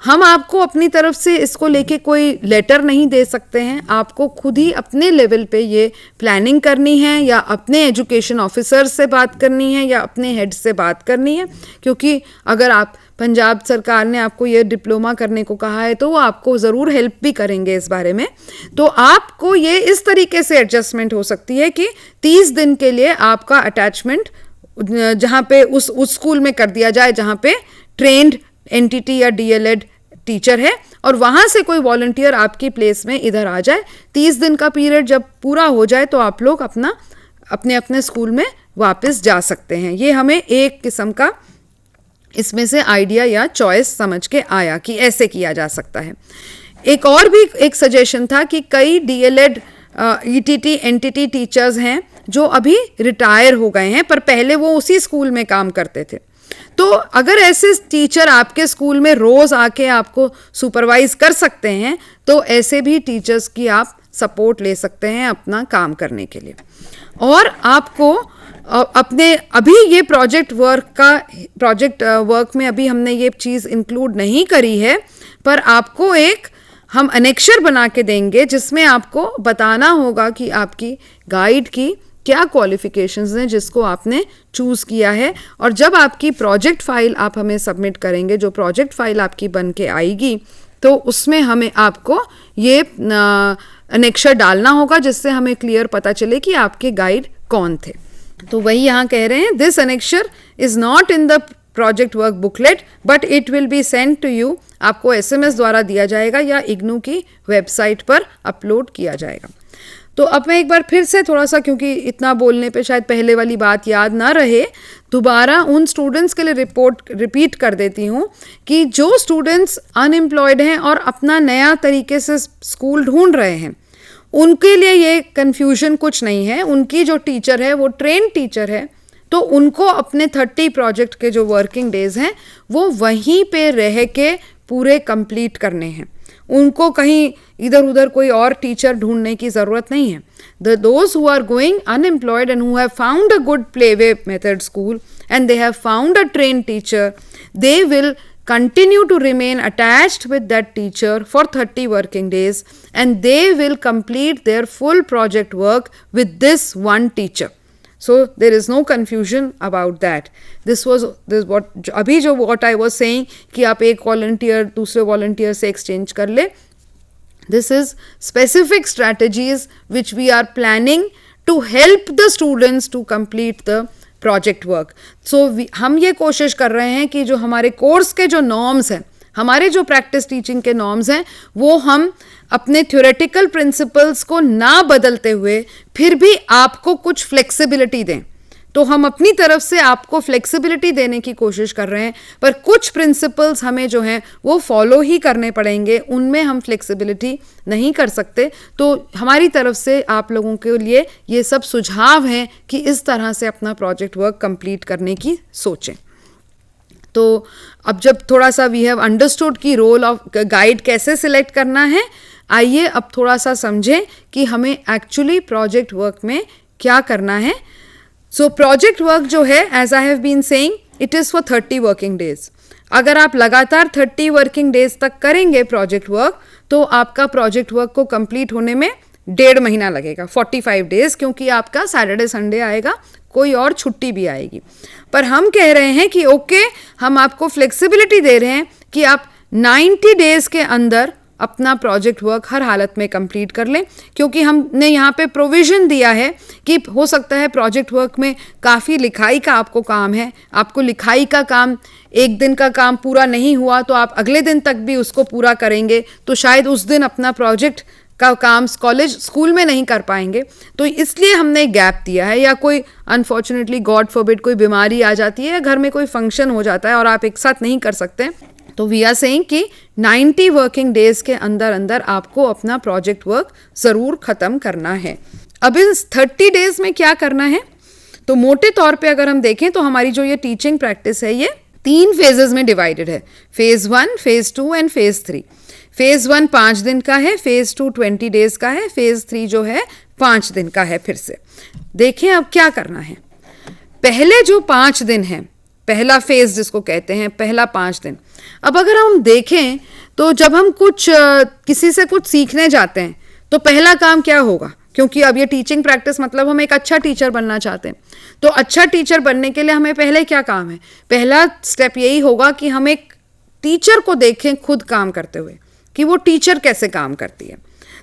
हम आपको अपनी तरफ से इसको लेके कोई लेटर नहीं दे सकते हैं। आपको खुद ही अपने लेवल पे ये प्लानिंग करनी है या अपने एजुकेशन ऑफिसर से बात करनी है या अपने हेड से बात करनी है, क्योंकि अगर आप पंजाब सरकार ने आपको ये डिप्लोमा करने को कहा है तो वो आपको ज़रूर हेल्प भी करेंगे इस बारे में। तो आपको ये इस तरीके से एडजस्टमेंट हो सकती है कि 30 दिन के लिए आपका अटैचमेंट जहाँ पे उस स्कूल में कर दिया जाए जहाँ पे ट्रेंड NTT या DLED टीचर है, और वहाँ से कोई वॉलंटियर आपकी प्लेस में इधर आ जाए। 30 दिन का पीरियड जब पूरा हो जाए तो आप लोग अपने अपने स्कूल में वापस जा सकते हैं। ये हमें एक किस्म का इसमें से आइडिया या चॉइस समझ के आया कि ऐसे किया जा सकता है। एक और भी एक सजेशन था कि कई DLED ETT NTT टीचर्स हैं जो अभी रिटायर हो गए हैं पर पहले वो उसी स्कूल में काम करते थे, तो अगर ऐसे टीचर आपके स्कूल में रोज़ आके आपको सुपरवाइज कर सकते हैं तो ऐसे भी टीचर्स की आप सपोर्ट ले सकते हैं अपना काम करने के लिए। और आपको अपने अभी ये प्रोजेक्ट वर्क में अभी हमने ये चीज़ इंक्लूड नहीं करी है, पर आपको एक हम अनेक्शर बना के देंगे जिसमें आपको बताना होगा कि आपकी गाइड की क्या क्वालिफिकेशंस हैं जिसको आपने चूज़ किया है। और जब आपकी प्रोजेक्ट फाइल आप हमें सबमिट करेंगे, जो प्रोजेक्ट फाइल आपकी बन के आएगी, तो उसमें हमें आपको ये अनेक्शर डालना होगा जिससे हमें क्लियर पता चले कि आपके गाइड कौन थे। तो वही यहाँ कह रहे हैं, this annexure is not in the project work booklet but it will be send to you. आपको SMS द्वारा दिया जाएगा या इग्नू की वेबसाइट पर अपलोड किया जाएगा। तो अब मैं एक बार फिर से थोड़ा सा, क्योंकि इतना बोलने पे शायद पहले वाली बात याद ना रहे, दोबारा उन स्टूडेंट्स के लिए रिपीट कर देती हूँ कि जो स्टूडेंट्स अनएम्प्लॉयड हैं और अपना नया तरीके से स्कूल ढूंढ रहे हैं, उनके लिए ये कन्फ्यूजन कुछ नहीं है। उनकी जो टीचर है वो ट्रेन टीचर है, तो उनको अपने 30 प्रोजेक्ट के जो वर्किंग डेज हैं वो वहीं पे रह के पूरे कंप्लीट करने हैं। उनको कहीं इधर उधर कोई और टीचर ढूंढने की ज़रूरत नहीं है। Those who are going unemployed and who have found a good playway method school and they have found a trained teacher, they will continue to remain attached with that teacher for 30 working days, and they will complete their full project work with this one teacher. So there is no confusion about that. This what अभी जो what I was saying कि आप एक volunteer दूसरे volunteer से exchange कर ले, this is specific strategies which we are planning to help the students to complete the project work. So हम ये कोशिश कर रहे हैं कि जो हमारे कोर्स के जो नॉर्म्स हैं, हमारे जो प्रैक्टिस टीचिंग के नॉर्म्स हैं, वो हम अपने थ्योरेटिकल प्रिंसिपल्स को ना बदलते हुए फिर भी आपको कुछ फ्लेक्सिबिलिटी दें. तो हम अपनी तरफ से आपको फ्लेक्सिबिलिटी देने की कोशिश कर रहे हैं, पर कुछ प्रिंसिपल्स हमें जो हैं वो फॉलो ही करने पड़ेंगे, उनमें हम फ्लेक्सिबिलिटी नहीं कर सकते. तो हमारी तरफ से आप लोगों के लिए ये सब सुझाव हैं कि इस तरह से अपना प्रोजेक्ट वर्क कंप्लीट करने की सोचें. तो अब जब थोड़ा सा वी हैव अंडरस्टूड कि रोल ऑफ गाइड कैसे सिलेक्ट करना है, आइए अब थोड़ा सा समझें कि हमें एक्चुअली प्रोजेक्ट वर्क में क्या करना है. सो प्रोजेक्ट वर्क जो है, as I have been saying, it is for 30 working days. अगर आप लगातार 30 वर्किंग डेज तक करेंगे प्रोजेक्ट वर्क, तो आपका प्रोजेक्ट वर्क को कंप्लीट होने में 1.5 महीना लगेगा, 45 डेज, क्योंकि आपका सैटरडे संडे आएगा, कोई और छुट्टी भी आएगी. पर हम कह रहे हैं कि ओके, हम आपको फ्लेक्सिबिलिटी दे रहे हैं कि आप 90 डेज के अंदर अपना प्रोजेक्ट वर्क हर हालत में कंप्लीट कर लें, क्योंकि हमने यहाँ पे प्रोविज़न दिया है कि हो सकता है प्रोजेक्ट वर्क में काफ़ी लिखाई का आपको काम है, आपको लिखाई का काम, एक दिन का काम पूरा नहीं हुआ तो आप अगले दिन तक भी उसको पूरा करेंगे, तो शायद उस दिन अपना प्रोजेक्ट का काम कॉलेज स्कूल में नहीं कर पाएंगे. तो इसलिए हमने गैप दिया है, या कोई अनफॉर्चुनेटली गॉड फॉरबिड कोई बीमारी आ जाती है या घर में कोई फंक्शन हो जाता है और आप एक साथ नहीं कर सकते, तो वी आर सेइंग कि 90 वर्किंग डेज के अंदर अंदर आपको अपना प्रोजेक्ट वर्क ज़रूर ख़त्म करना है. अब इस 30 डेज में क्या करना है, तो मोटे तौर पे अगर हम देखें तो हमारी जो ये टीचिंग प्रैक्टिस है, ये 3 फेजेस में डिवाइडेड है. Phase 1, phase 2 and phase 3. Phase 1 5 दिन का है, फेज़ 2 20 डेज का है, फेज़ 3 जो है 5 दिन का है. फिर से देखें अब क्या करना है. पहले जो 5 दिन है, पहला फेज़ जिसको कहते हैं, पहला 5 दिन. अब अगर हम देखें तो जब हम किसी से कुछ सीखने जाते हैं तो पहला काम क्या होगा, क्योंकि अब ये टीचिंग प्रैक्टिस मतलब हम एक अच्छा टीचर बनना चाहते हैं, तो अच्छा टीचर बनने के लिए हमें पहले क्या काम है, पहला स्टेप यही होगा कि हम एक टीचर को देखें खुद काम करते हुए कि वो टीचर कैसे काम करती है.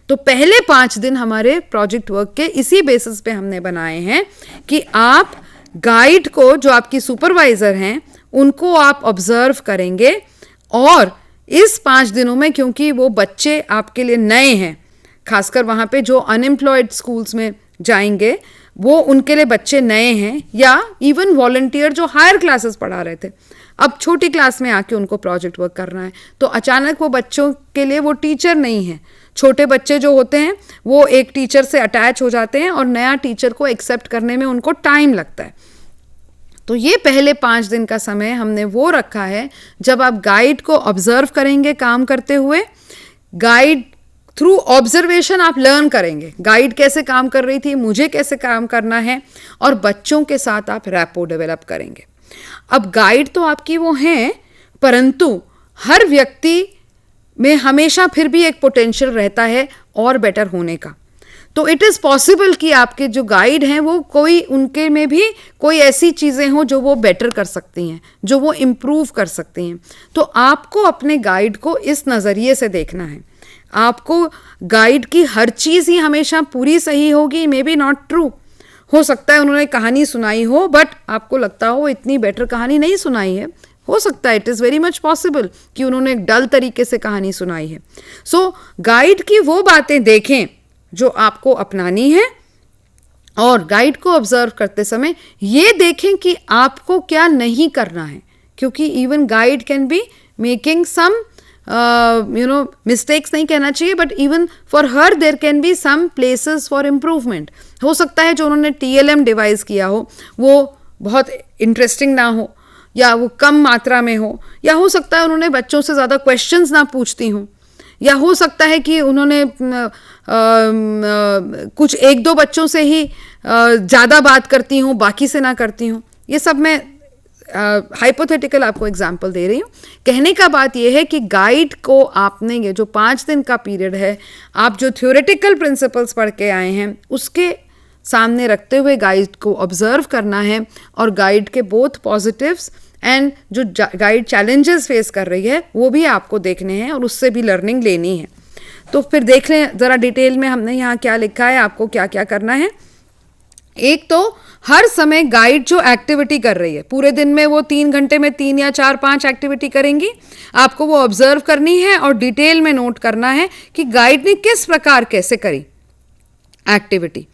तो पहले 5 दिन हमारे प्रोजेक्ट वर्क के इसी बेसिस पे हमने बनाए हैं कि आप गाइड को, जो आपकी सुपरवाइज़र हैं, उनको आप ऑब्जर्व करेंगे, और इस 5 दिनों में, क्योंकि वो बच्चे आपके लिए नए हैं, खासकर वहाँ पे जो अनएम्प्लॉयड स्कूल्स में जाएंगे, वो उनके लिए बच्चे नए हैं, या इवन वॉलंटियर जो हायर क्लासेस पढ़ा रहे थे, अब छोटी क्लास में आके उनको प्रोजेक्ट वर्क करना है, तो अचानक वो बच्चों के लिए वो टीचर नहीं है. छोटे बच्चे जो होते हैं वो एक टीचर से अटैच हो जाते हैं और नया टीचर को एक्सेप्ट करने में उनको टाइम लगता है. तो ये पहले 5 दिन का समय हमने वो रखा है जब आप गाइड को ऑब्जर्व करेंगे काम करते हुए. गाइड थ्रू ऑब्जर्वेशन आप लर्न करेंगे, गाइड कैसे काम कर रही थी, मुझे कैसे काम करना है, और बच्चों के साथ आप रैपो डेवलप करेंगे. अब गाइड तो आपकी वो हैं, परंतु हर व्यक्ति में हमेशा फिर भी एक पोटेंशियल रहता है और बेटर होने का. तो इट इज़ पॉसिबल कि आपके जो गाइड हैं वो कोई, उनके में भी कोई ऐसी चीज़ें हों जो वो बेटर कर सकती हैं, जो वो इम्प्रूव कर सकती हैं. तो आपको अपने गाइड को इस नज़रिए से देखना है. आपको गाइड की हर चीज़ ही हमेशा पूरी सही होगी, मे बी नॉट ट्रू. हो सकता है उन्होंने कहानी सुनाई हो, बट आपको लगता हो इतनी बेटर कहानी नहीं सुनाई है. हो सकता है, it is very much possible कि उन्होंने एक डल तरीके से कहानी सुनाई है. सो गाइड की वो बातें देखें जो आपको अपनानी है, और गाइड को ऑब्जर्व करते समय ये देखें कि आपको क्या नहीं करना है, क्योंकि even guide can be making some mistakes नहीं कहना चाहिए, but even for her there can be some places for improvement. हो सकता है जो उन्होंने TLM डिवाइस किया हो वो बहुत इंटरेस्टिंग ना हो, या वो कम मात्रा में हो, या हो सकता है उन्होंने बच्चों से ज़्यादा क्वेश्चंस ना पूछती हों, या हो सकता है कि उन्होंने कुछ 1-2 बच्चों से ही ज़्यादा बात करती हूँ, बाकी से ना करती हूँ. ये सब मैं हाइपोथेटिकल आपको एग्जांपल दे रही हूँ। कहने का बात यह है कि गाइड को आपने ये जो 5 दिन का पीरियड है, आप जो थ्योरेटिकल प्रिंसिपल्स पढ़ के आए हैं उसके सामने रखते हुए गाइड को ऑब्जर्व करना है और गाइड के बोथ पॉजिटिव्स एंड जो गाइड चैलेंजेस फेस कर रही है वो भी आपको देखने हैं और उससे भी लर्निंग लेनी है। तो फिर देख लें ज़रा डिटेल में हमने यहाँ क्या लिखा है, आपको क्या क्या करना है। एक तो हर समय गाइड जो एक्टिविटी कर रही है, पूरे दिन में वो 3 घंटे में 3 या 4-5 एक्टिविटी करेंगी, आपको वो ऑब्जर्व करनी है और डिटेल में नोट करना है कि गाइड ने किस प्रकार कैसे करी एक्टिविटी।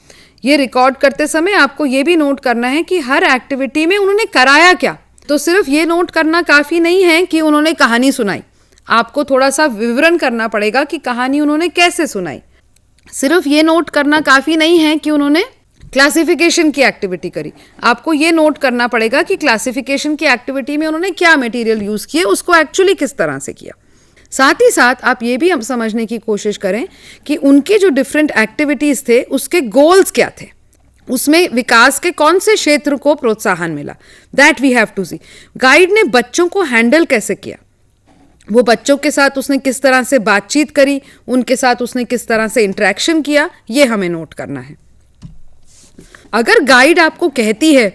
ये रिकॉर्ड करते समय आपको ये भी नोट करना है कि हर एक्टिविटी में उन्होंने कराया क्या। तो सिर्फ ये नोट करना काफ़ी नहीं है कि उन्होंने कहानी सुनाई, आपको थोड़ा सा विवरण करना पड़ेगा कि कहानी उन्होंने कैसे सुनाई। सिर्फ ये नोट करना काफ़ी नहीं है कि उन्होंने क्लासिफिकेशन की एक्टिविटी करी, आपको ये नोट करना पड़ेगा कि क्लासिफिकेशन की एक्टिविटी में उन्होंने क्या मटेरियल यूज़ किए, उसको एक्चुअली किस तरह से किया। साथ ही साथ आप ये भी हम समझने की कोशिश करें कि उनके जो डिफरेंट एक्टिविटीज़ थे उसके गोल्स क्या थे, उसमें विकास के कौन से क्षेत्र को प्रोत्साहन मिला, that we have to see. Guide ने बच्चों को हैंडल कैसे किया, वो बच्चों के साथ उसने किस तरह से बातचीत करी, उनके साथ उसने किस तरह से इंटरेक्शन किया, ये हमें नोट करना है। अगर गाइड आपको कहती है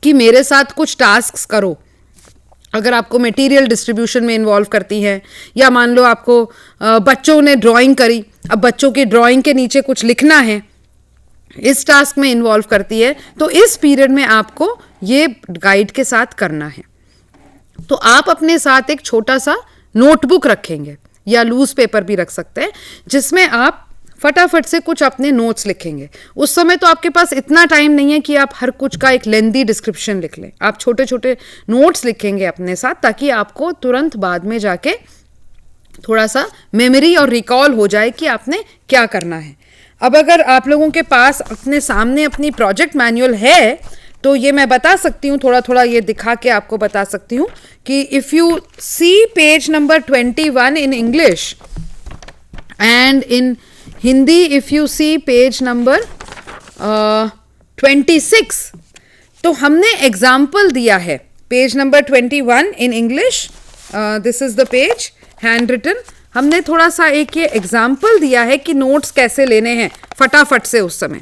कि मेरे साथ कुछ टास्क्स करो, अगर आपको मटेरियल डिस्ट्रीब्यूशन में इन्वॉल्व करती हैं, या मान लो आपको बच्चों ने ड्राइंग करी, अब बच्चों की ड्राइंग के नीचे कुछ लिखना है, इस टास्क में इन्वॉल्व करती है, तो इस पीरियड में आपको ये गाइड के साथ करना है। तो आप अपने साथ एक छोटा सा नोटबुक रखेंगे या लूज पेपर भी रख सकते हैं, जिसमें आप फटाफट से कुछ अपने नोट्स लिखेंगे। उस समय तो आपके पास इतना टाइम नहीं है कि आप हर कुछ का एक लेंदी डिस्क्रिप्शन लिख लें, आप छोटे छोटे नोट्स लिखेंगे अपने साथ, ताकि आपको तुरंत बाद में जाके थोड़ा सा मेमोरी और रिकॉल हो जाए कि आपने क्या करना है। अब अगर आप लोगों के पास अपने सामने अपनी प्रोजेक्ट मैनुअल है तो ये मैं बता सकती हूँ, थोड़ा थोड़ा ये दिखा के आपको बता सकती हूँ कि if you see page number 21 in English and in Hindi if you see page number 26, तो हमने एग्जाम्पल दिया है page number 21 in English, this is the page hand written. हमने थोड़ा सा एक ये एग्जाम्पल दिया है कि नोट्स कैसे लेने हैं फटाफट से उस समय।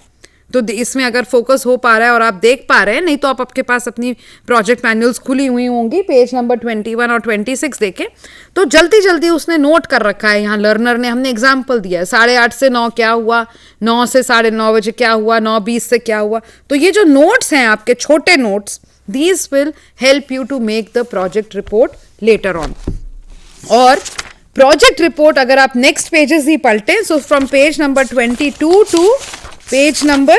तो इसमें अगर फोकस हो पा रहा है और आप देख पा रहे हैं, नहीं तो आप आपके पास अपनी प्रोजेक्ट मैनुअल्स खुली हुई होंगी, पेज नंबर 21 और 26 देखें तो जल्दी जल्दी उसने नोट कर रखा है। यहाँ लर्नर ने हमने एग्जाम्पल दिया है, 8:30 से 9 क्या हुआ, 9 से 9:30 बजे क्या हुआ, 9:20 से क्या हुआ। तो ये जो नोट्स हैं आपके छोटे notes, these will help you to make the project report later on. और प्रोजेक्ट रिपोर्ट अगर आप नेक्स्ट पेजेस ही पलटें, so from page number 22 to page number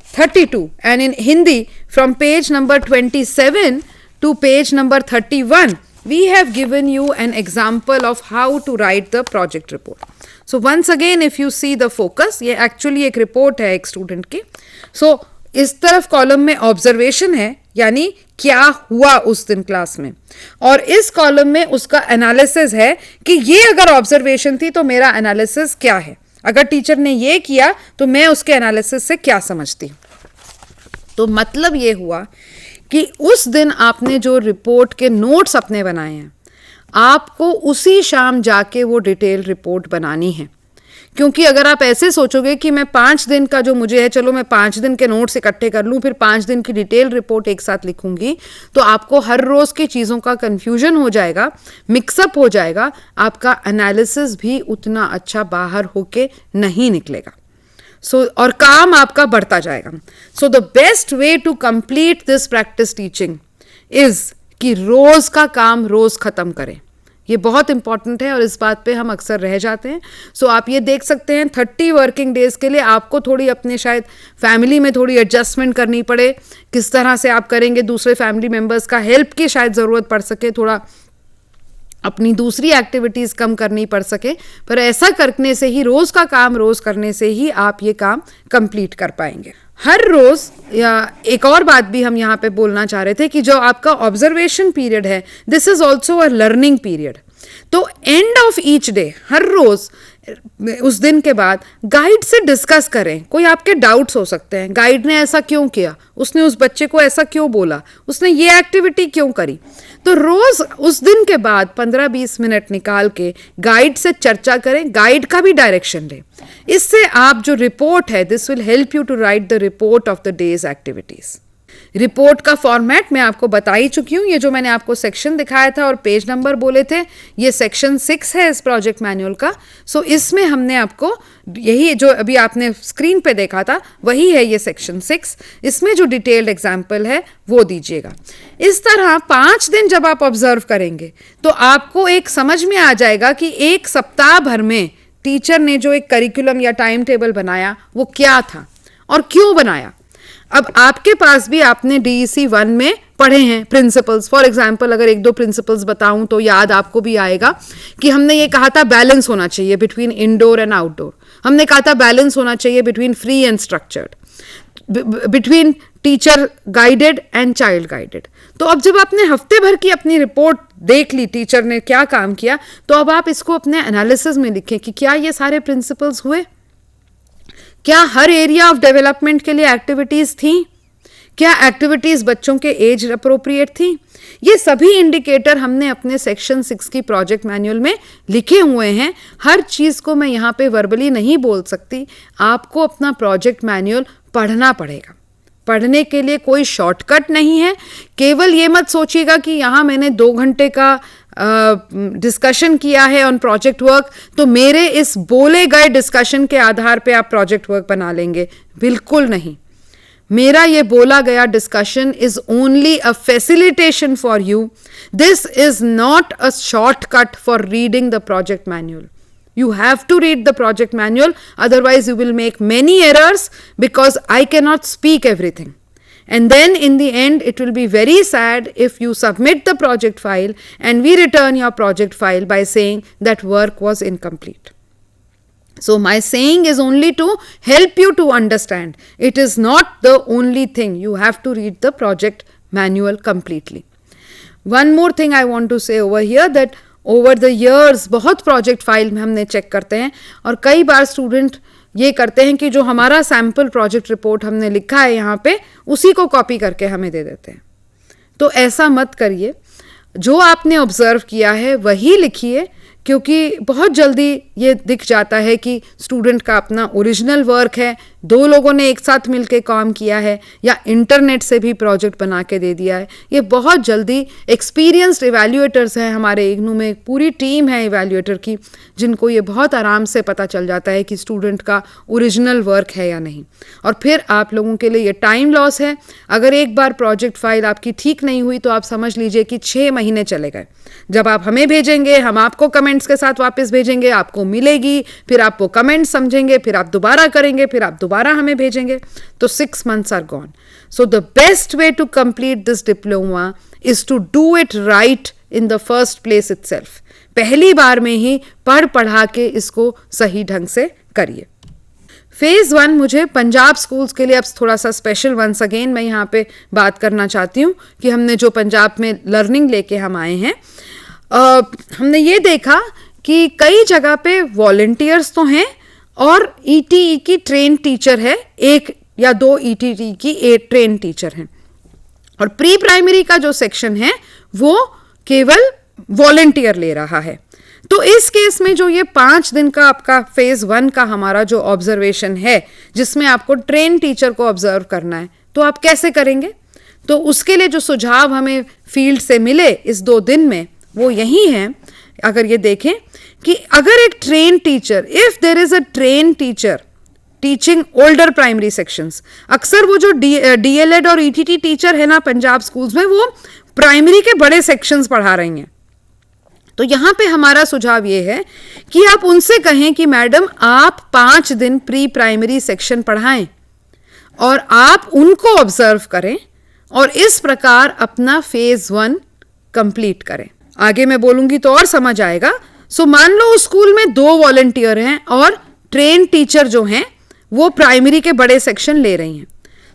32, and in Hindi from page number 27 to page number 31 we have given you an example of how to write the project report. So once again if you see the focus, ये actually एक report है एक student की। So इस तरफ column में observation है, यानी क्या हुआ उस दिन क्लास में, और इस कॉलम में उसका एनालिसिस है कि ये अगर ऑब्जर्वेशन थी तो मेरा एनालिसिस क्या है, अगर टीचर ने ये किया तो मैं उसके एनालिसिस से क्या समझती। तो मतलब ये हुआ कि उस दिन आपने जो रिपोर्ट के नोट्स अपने बनाए हैं, आपको उसी शाम जाके वो डिटेल रिपोर्ट बनानी है। क्योंकि अगर आप ऐसे सोचोगे कि मैं 5 दिन का जो मुझे है, चलो मैं 5 दिन के नोट्स इकट्ठे कर लूँ, फिर 5 दिन की डिटेल रिपोर्ट एक साथ लिखूंगी, तो आपको हर रोज़ की चीज़ों का कन्फ्यूजन हो जाएगा, मिक्सअप हो जाएगा, आपका एनालिसिस भी उतना अच्छा बाहर होके नहीं निकलेगा। और काम आपका बढ़ता जाएगा। So the best way to complete this practice teaching is कि रोज़ का काम रोज़ ख़त्म करें। ये बहुत इंपॉर्टेंट है और इस बात पे हम अक्सर रह जाते हैं। सो आप ये देख सकते हैं 30 वर्किंग डेज़ के लिए आपको थोड़ी अपने शायद फैमिली में थोड़ी एडजस्टमेंट करनी पड़े, किस तरह से आप करेंगे, दूसरे फैमिली मेम्बर्स का हेल्प की शायद ज़रूरत पड़ सके, थोड़ा अपनी दूसरी एक्टिविटीज़ कम करनी पड़ सके, पर ऐसा करने से ही, रोज़ का काम रोज़ करने से ही आप ये काम कंप्लीट कर पाएंगे हर रोज़। या एक और बात भी हम यहाँ पे बोलना चाह रहे थे कि जो आपका ऑब्जर्वेशन पीरियड है, this is also a learning period. तो एंड ऑफ ईच डे, हर रोज़ उस दिन के बाद गाइड से डिस्कस करें। कोई आपके डाउट्स हो सकते हैं, गाइड ने ऐसा क्यों किया, उसने उस बच्चे को ऐसा क्यों बोला, उसने ये एक्टिविटी क्यों करी। तो रोज उस दिन के बाद 15-20 मिनट निकाल के गाइड से चर्चा करें, गाइड का भी डायरेक्शन लें। इससे आप जो रिपोर्ट है, this will help you to write the report of the days activities. Report का फॉर्मेट मैं आपको बता ही चुकी हूँ। ये जो मैंने आपको सेक्शन दिखाया था और पेज नंबर बोले थे, ये सेक्शन 6 है इस प्रोजेक्ट मैनुअल का। सो इसमें हमने आपको यही जो अभी आपने स्क्रीन पे देखा था वही है ये सेक्शन 6। इसमें जो डिटेल्ड एग्जाम्पल है वो दीजिएगा। इस तरह 5 दिन जब आप ऑब्जर्व करेंगे तो आपको एक समझ में आ जाएगा कि एक सप्ताह भर में टीचर ने जो एक करिकुलम या टाइम टेबल बनाया वो क्या था और क्यों बनाया। अब आपके पास भी आपने DEC 1 में पढ़े हैं प्रिंसिपल्स। फॉर एग्जाम्पल अगर 1-2 प्रिंसिपल्स बताऊं तो याद आपको भी आएगा कि हमने ये कहा था बैलेंस होना चाहिए बिटवीन इंडोर एंड आउटडोर। हमने कहा था बैलेंस होना चाहिए between free and structured, between teacher guided and child guided. तो अब जब आपने हफ्ते भर की अपनी रिपोर्ट देख ली, टीचर ने क्या काम किया, तो अब आप इसको अपने एनालिसिस में लिखें कि क्या ये सारे प्रिंसिपल्स हुए, क्या हर एरिया ऑफ डेवलपमेंट के लिए एक्टिविटीज थी, क्या एक्टिविटीज बच्चों के एज अप्रोप्रिएट थी। ये सभी इंडिकेटर हमने अपने सेक्शन 6 की प्रोजेक्ट मैनुअल में लिखे हुए हैं। हर चीज को मैं यहाँ पे वर्बली नहीं बोल सकती, आपको अपना प्रोजेक्ट मैनुअल पढ़ना पड़ेगा। पढ़ने के लिए कोई शॉर्टकट नहीं है। केवल ये मत सोचिएगा कि यहाँ मैंने 2 घंटे का डिस्कशन किया है ऑन प्रोजेक्ट वर्क, तो मेरे इस बोले गए डिस्कशन के आधार पे आप प्रोजेक्ट वर्क बना लेंगे। बिल्कुल नहीं। मेरा ये बोला गया discussion is only a facilitation for you. This is not a shortcut for reading the project manual. You have to read the project manual, otherwise you will make many errors because I cannot speak everything. And then in the end, it will be very sad if you submit the project file and we return your project file by saying that work was incomplete. So my saying is only to help you to understand. It is not the only thing. You have to read the project manual completely. One more thing I want to say over here that over the years बहुत project file में हमने check करते हैं और कई बार student ये करते हैं कि जो हमारा सैम्पल प्रोजेक्ट रिपोर्ट हमने लिखा है यहाँ पे उसी को कॉपी करके हमें दे देते हैं। तो ऐसा मत करिए, जो आपने ऑब्जर्व किया है वही लिखिए, क्योंकि बहुत जल्दी ये दिख जाता है कि स्टूडेंट का अपना ओरिजिनल वर्क है, 2 लोगों ने एक साथ मिलकर काम किया है या इंटरनेट से भी प्रोजेक्ट बना के दे दिया है। ये बहुत जल्दी एक्सपीरियंस्ड इवैल्यूएटर्स हैं हमारे इग्नू में, एक पूरी टीम है इवैल्यूएटर की, जिनको ये बहुत आराम से पता चल जाता है कि स्टूडेंट का ओरिजिनल वर्क है या नहीं। और फिर आप लोगों के लिए ये टाइम लॉस है। अगर एक बार प्रोजेक्ट फाइल आपकी ठीक नहीं हुई तो आप समझ लीजिए कि 6 महीने चले गए। जब आप हमें भेजेंगे, हम आपको कमेंट्स के साथ वापस भेजेंगे, आपको मिलेगी, फिर आप वो कमेंट्स समझेंगे, फिर आप दोबारा करेंगे, फिर आप दोबारा हमें भेजेंगे, तो 6 months are gone. So the best way to complete this diploma is to do it right in the first place itself. पहली बार में ही पढ़ा के इसको सही ढंग से करिए। फेज 1 मुझे पंजाब स्कूल्स के लिए अब थोड़ा सा स्पेशल वंस अगेन मैं यहाँ पे बात करना चाहती हूँ कि हमने जो पंजाब में लर्निंग लेके हम आए हैं, हमने ये देखा कि कई जगह पे वॉलंटियर्स तो हैं और ETE की ट्रेन टीचर है, 1 या 2 ETE की ट्रेन टीचर हैं, और प्री प्राइमरी का जो सेक्शन है वो केवल वॉलंटियर ले रहा है। तो इस केस में जो ये 5 दिन का आपका फेज 1 का हमारा जो ऑब्जर्वेशन है, जिसमें आपको ट्रेन टीचर को ऑब्जर्व करना है, तो आप कैसे करेंगे? तो उसके लिए जो सुझाव हमें फील्ड से मिले इस 2 दिन में वो यही है। अगर ये देखें कि अगर एक train teacher, if there is a train teacher teaching older primary sections, अक्सर वो जो DLED और ETT टीचर है ना पंजाब स्कूल्स में, वो प्राइमरी के बड़े सेक्शंस पढ़ा रही हैं। तो यहाँ पे हमारा सुझाव ये है कि आप उनसे कहें कि मैडम आप 5 दिन प्री प्राइमरी सेक्शन पढ़ाएं और आप उनको ऑब्जर्व करें और इस प्रकार अपना फेज 1 कंप्लीट करें। आगे मैं बोलूंगी तो और समझ आएगा। सो मान लो उस स्कूल में 2 वॉलंटियर हैं और ट्रेन टीचर जो हैं वो प्राइमरी के बड़े सेक्शन ले रही हैं।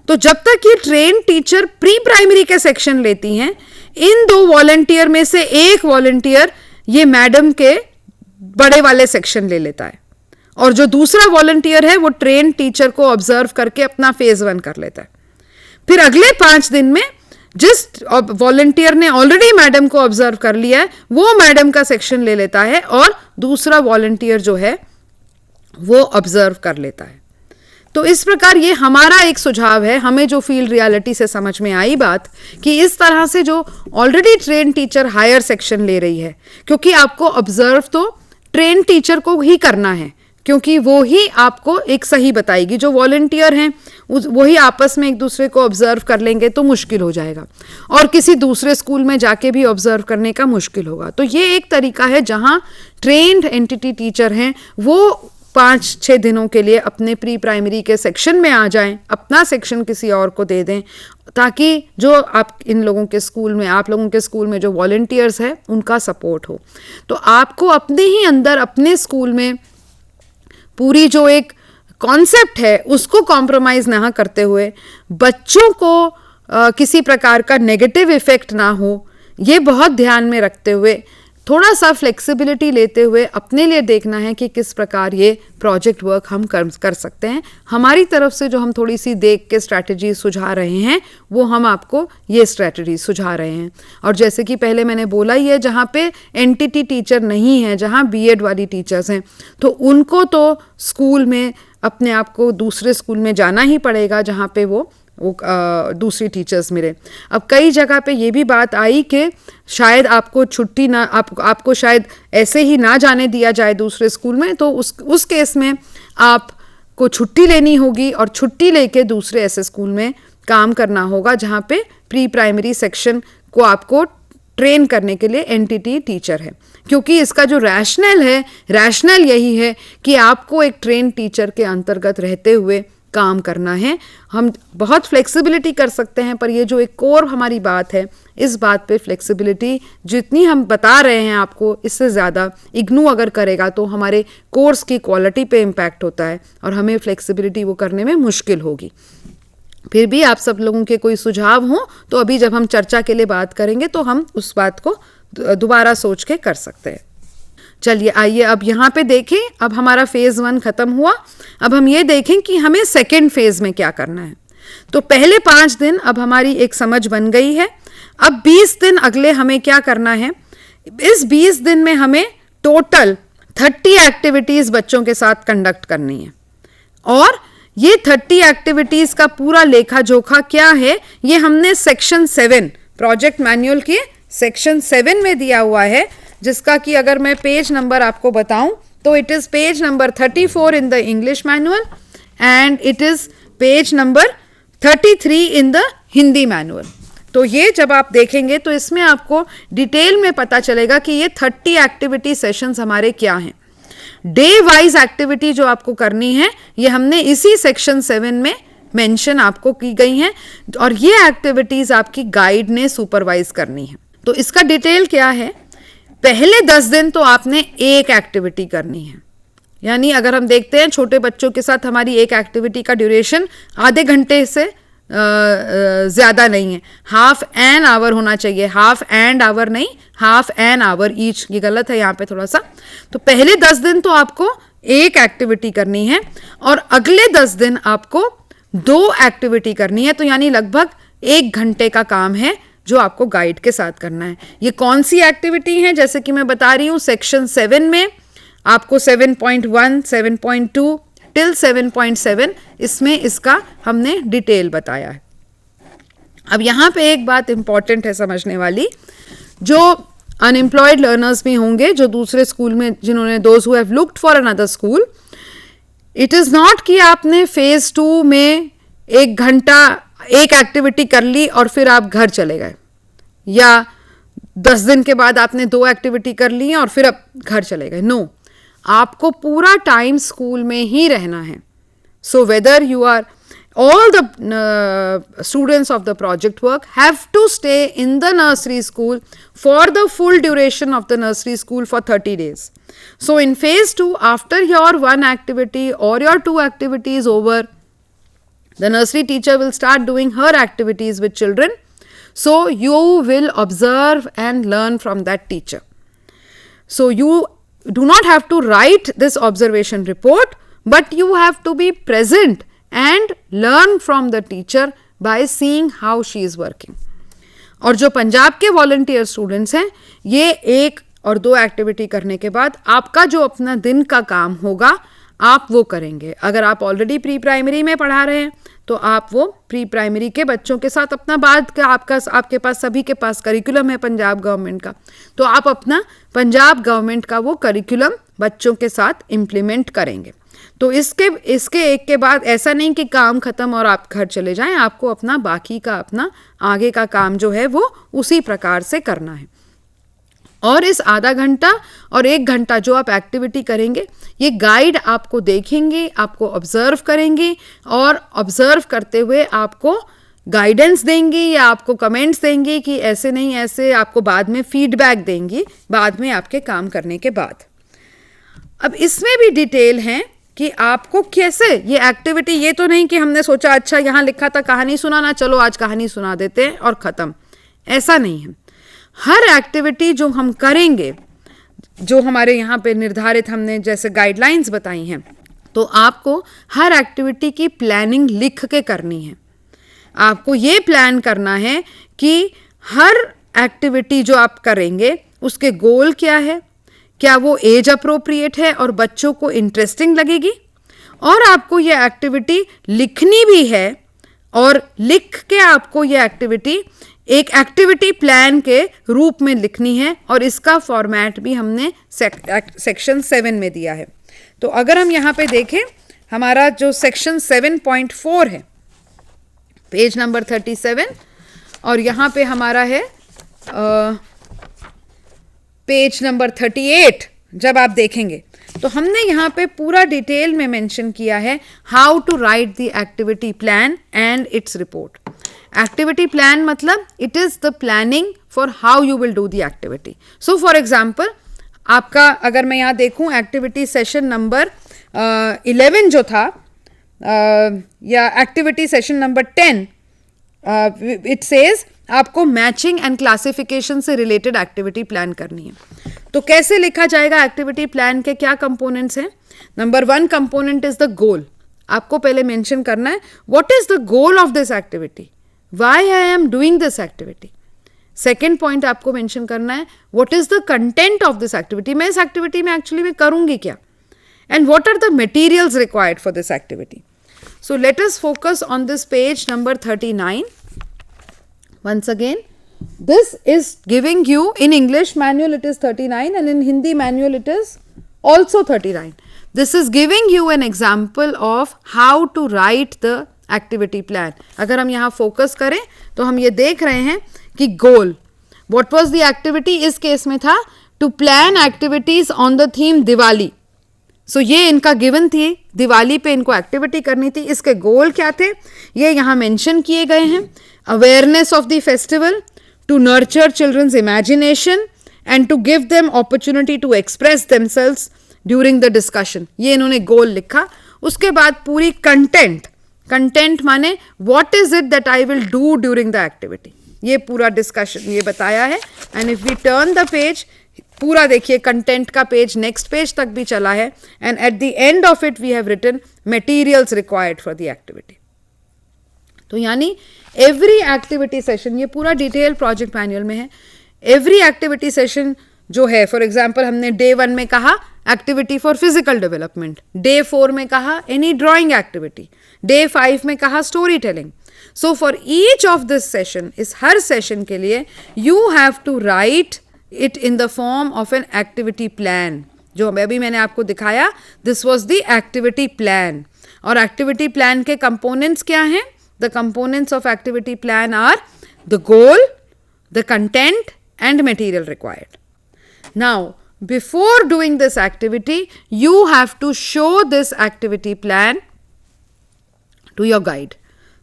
तो जब तक ये ट्रेन टीचर प्री प्राइमरी के सेक्शन लेती हैं, इन 2 वॉलंटियर में से एक वॉलंटियर ये मैडम के बड़े वाले सेक्शन ले लेता है। और जो दूसरा वॉलंटियर है वो ट्रेन टीचर को ऑब्जर्व करके अपना फेज 1 कर लेता है। फिर अगले 5 दिन में जिस वॉलंटियर ने ऑलरेडी मैडम को ऑब्जर्व कर लिया है वो मैडम का सेक्शन ले लेता है और दूसरा वॉलंटियर जो है वो ऑब्जर्व कर लेता है। तो इस प्रकार ये हमारा एक सुझाव है, हमें जो फील्ड रियलिटी से समझ में आई बात कि इस तरह से जो already train teacher higher section ले रही है, क्योंकि आपको ऑब्जर्व तो ट्रेन टीचर को ही करना है, क्योंकि वो ही आपको एक सही बताएगी। जो वॉलंटियर हैं वही आपस में एक दूसरे को ऑब्जर्व कर लेंगे तो मुश्किल हो जाएगा, और किसी दूसरे स्कूल में जाके भी ऑब्जर्व करने का मुश्किल होगा। तो ये एक तरीका है जहाँ ट्रेन्ड एंटिटी टीचर हैं वो 5-6 दिनों के लिए अपने प्री प्राइमरी के सेक्शन में आ जाएं, अपना सेक्शन किसी और को दे दें, ताकि जो आप इन लोगों के स्कूल में, आप लोगों के स्कूल में जो वॉलंटियर्स हैं उनका सपोर्ट हो। तो आपको अपने ही अंदर अपने स्कूल में पूरी जो एक कॉन्सेप्ट है उसको कॉम्प्रोमाइज़ ना करते हुए, बच्चों को किसी प्रकार का नेगेटिव इफेक्ट ना हो, ये बहुत ध्यान में रखते हुए, थोड़ा सा फ्लेक्सिबिलिटी लेते हुए अपने लिए देखना है कि किस प्रकार ये प्रोजेक्ट वर्क हम कर सकते हैं। हमारी तरफ से जो हम थोड़ी सी देख के स्ट्रैटेजी सुझा रहे हैं वो हम आपको ये स्ट्रैटेजी सुझा रहे हैं। और जैसे कि पहले मैंने बोला ही है, जहाँ पे एंटिटी टीचर नहीं है, जहाँ बीएड वाली टीचर्स हैं, तो उनको तो स्कूल में अपने आप को दूसरे स्कूल में जाना ही पड़ेगा जहाँ पे वो दूसरी टीचर्स मिले। अब कई जगह पे ये भी बात आई कि शायद आपको छुट्टी ना, आपको शायद ऐसे ही ना जाने दिया जाए दूसरे स्कूल में, तो उस केस में आपको छुट्टी लेनी होगी और छुट्टी लेके दूसरे ऐसे स्कूल में काम करना होगा जहाँ पे प्री प्राइमरी सेक्शन को आपको ट्रेन करने के लिए एंटिटी टीचर है। क्योंकि इसका जो रैशनल यही है कि आपको एक ट्रेन टीचर के अंतर्गत रहते हुए काम करना है। हम बहुत फ्लेक्सिबिलिटी कर सकते हैं, पर ये जो एक कोर हमारी बात है, इस बात पे फ्लेक्सिबिलिटी जितनी हम बता रहे हैं आपको, इससे ज़्यादा इग्नू अगर करेगा तो हमारे कोर्स की क्वालिटी पे इम्पैक्ट होता है और हमें फ्लेक्सिबिलिटी वो करने में मुश्किल होगी। फिर भी आप सब लोगों के कोई सुझाव हों तो अभी जब हम चर्चा के लिए बात करेंगे तो हम उस बात को दोबारा सोच के कर सकते हैं। चलिए आइए अब यहाँ पे देखें, अब हमारा फेज़ 1 ख़त्म हुआ। अब हम ये देखें कि हमें सेकेंड फेज़ में क्या करना है। तो पहले 5 दिन अब हमारी एक समझ बन गई है। अब 20 दिन अगले हमें क्या करना है। इस 20 दिन में हमें टोटल 30 एक्टिविटीज़ बच्चों के साथ कंडक्ट करनी है, और ये 30 एक्टिविटीज़ का पूरा लेखा जोखा क्या है ये हमने सेक्शन 7 प्रोजेक्ट मैनुअल के सेक्शन 7 में दिया हुआ है, जिसका कि अगर मैं पेज नंबर आपको बताऊं तो it is page number 34 in the English manual and it is page number 33 in the Hindi manual. तो ये जब आप देखेंगे तो इसमें आपको डिटेल में पता चलेगा कि ये 30 एक्टिविटी सेशंस हमारे क्या हैं। डे वाइज एक्टिविटी जो आपको करनी है ये हमने इसी सेक्शन 7 में मेंशन आपको की गई हैं, और ये एक्टिविटीज़ आपकी गाइड ने सुपरवाइज करनी है। तो इसका डिटेल क्या है, पहले 10 दिन तो आपने एक एक्टिविटी करनी है। यानी अगर हम देखते हैं छोटे बच्चों के साथ हमारी एक एक्टिविटी का ड्यूरेशन आधे घंटे से ज़्यादा नहीं है, हाफ एन आवर होना चाहिए, हाफ एंड आवर नहीं, हाफ एन आवर ईच, ये गलत है यहाँ पे थोड़ा सा। तो पहले 10 दिन तो आपको एक एक्टिविटी करनी है और अगले 10 दिन आपको 2 एक्टिविटी करनी है। तो यानी लगभग 1 घंटे का काम है जो आपको गाइड के साथ करना है। ये कौन सी एक्टिविटी है, जैसे कि मैं बता रही हूँ सेक्शन 7 में आपको 7.1, 7.2 टिल 7.7 इसमें इसका हमने डिटेल बताया है। अब यहाँ पे एक बात इंपॉर्टेंट है समझने वाली, जो अनएम्प्लॉयड लर्नर्स भी होंगे जो दूसरे स्कूल में, जिन्होंने those who have looked for another school, it is not कि आपने फेज 2 में 1 घंटा एक एक्टिविटी कर ली और फिर आप घर चले गए, या 10 दिन के बाद आपने 2 एक्टिविटी कर ली और फिर अब घर चले गए। नो, आपको पूरा टाइम स्कूल में ही रहना है। So whether you are, all the students of the project work have to stay in the nursery school for the full duration of the nursery school for 30 days. So in phase 2, after your 1 activity or your 2 activities over, the nursery teacher will start doing her activities with children. So you will observe and learn from that teacher. So you do not have to write this observation report, but you have to be present and learn from the teacher by seeing how she is working. और जो पंजाब के volunteer students हैं, ये 1 और 2 activity करने के बाद आपका जो अपना दिन का काम होगा आप वो करेंगे. अगर आप ऑलरेडी प्री प्राइमरी में पढ़ा रहे हैं तो आप वो प्री प्राइमरी के बच्चों के साथ अपना बाद का आपके पास सभी के पास करिकुलम है पंजाब गवर्नमेंट का, तो आप अपना पंजाब गवर्नमेंट का वो करिकुलम बच्चों के साथ इम्प्लीमेंट करेंगे. तो इसके एक के बाद ऐसा नहीं कि काम खत्म और आप घर चले जाएं, आपको अपना बाकी का अपना आगे का काम जो है वो उसी प्रकार से करना है. और इस आधा घंटा और 1 घंटा जो आप एक्टिविटी करेंगे, ये गाइड आपको देखेंगे, आपको ऑब्जर्व करेंगे और ऑब्जर्व करते हुए आपको गाइडेंस देंगी या आपको कमेंट्स देंगी कि ऐसे नहीं ऐसे, आपको बाद में फीडबैक देंगी बाद में आपके काम करने के बाद. अब इसमें भी डिटेल है कि आपको कैसे ये एक्टिविटी, ये तो नहीं कि हमने सोचा अच्छा यहाँ लिखा था कहानी सुनाना, चलो आज कहानी सुना देते हैं और ख़त्म, ऐसा नहीं है. हर एक्टिविटी जो हम करेंगे, जो हमारे यहाँ पे निर्धारित हमने जैसे गाइडलाइंस बताई हैं, तो आपको हर एक्टिविटी की प्लानिंग लिख के करनी है. आपको ये प्लान करना है कि हर एक्टिविटी जो आप करेंगे उसके गोल क्या है, क्या वो एज अप्रोप्रिएट है और बच्चों को इंटरेस्टिंग लगेगी, और आपको ये एक्टिविटी लिखनी भी है और लिख के आपको ये एक्टिविटी एक एक्टिविटी प्लान के रूप में लिखनी है. और इसका फॉर्मेट भी हमने सेक्शन 7 में दिया है. तो अगर हम यहाँ पे देखें, हमारा जो सेक्शन 7.4 है, पेज नंबर 37, और यहाँ पे हमारा है पेज नंबर 38. जब आप देखेंगे तो हमने यहाँ पे पूरा डिटेल में मेंशन किया है how to write the activity plan and its report. Activity plan मतलब it is the planning for how you will do the activity. So for example, आपका अगर मैं यहाँ देखूँ एक्टिविटी सेशन नंबर 11 जो था, या activity session number 10, it says आपको मैचिंग एंड क्लासिफिकेशन से रिलेटेड एक्टिविटी प्लान करनी है. तो कैसे लिखा जाएगा एक्टिविटी प्लान के क्या कंपोनेंट्स हैं? Number 1 component is the goal. आपको पहले मेंशन करना है what is the goal of this activity, why I am doing this activity. Second point आपको मेंशन करना है what is the content of this activity, मैं इस एक्टिविटी में एक्चुअली मैं करूंगी क्या, and what are the materials required for this activity. So let us focus on this page number 39. Once again, this is giving you, in English manual it is 39 and in Hindi manual it is also 39. This is giving you an example of how to write the activity plan. अगर हम यहाँ focus करें तो हम ये देख रहे हैं कि goal, what was the activity इस केस में था to plan activities on the theme Diwali. सो ये इनका गिवन थी, दिवाली पे इनको एक्टिविटी करनी थी. इसके गोल क्या थे ये यहाँ मेंशन किए गए हैं. Awareness of the festival, to nurture children's imagination and to give them opportunity to express themselves during the discussion. ये इन्होंने गोल लिखा. उसके बाद पूरी कंटेंट माने what is it that I will do during the activity, ये पूरा discussion ये बताया है. And if we turn the page, पूरा देखिए कंटेंट का पेज नेक्स्ट पेज तक भी चला है. And at the end of it we have written materials required for the activity. तो यानी एवरी एक्टिविटी सेशन, ये पूरा डिटेल प्रोजेक्ट मैनुअल में है. एवरी एक्टिविटी सेशन जो है, फॉर एग्जाम्पल हमने डे 1 में कहा activity for physical development, day 4 में कहा एनी ड्राइंग एक्टिविटी, डे 5 में कहा story telling. So for each of this session, इस हर सेशन के लिए you have to write it in the form of an activity plan. जो अभी मैंने आपको दिखाया, this was the activity plan. और एक्टिविटी प्लान के कंपोनेंट्स क्या हैं? The components of activity plan are the goal, the content and material required. Now before doing this activity you have to show this activity plan to your guide.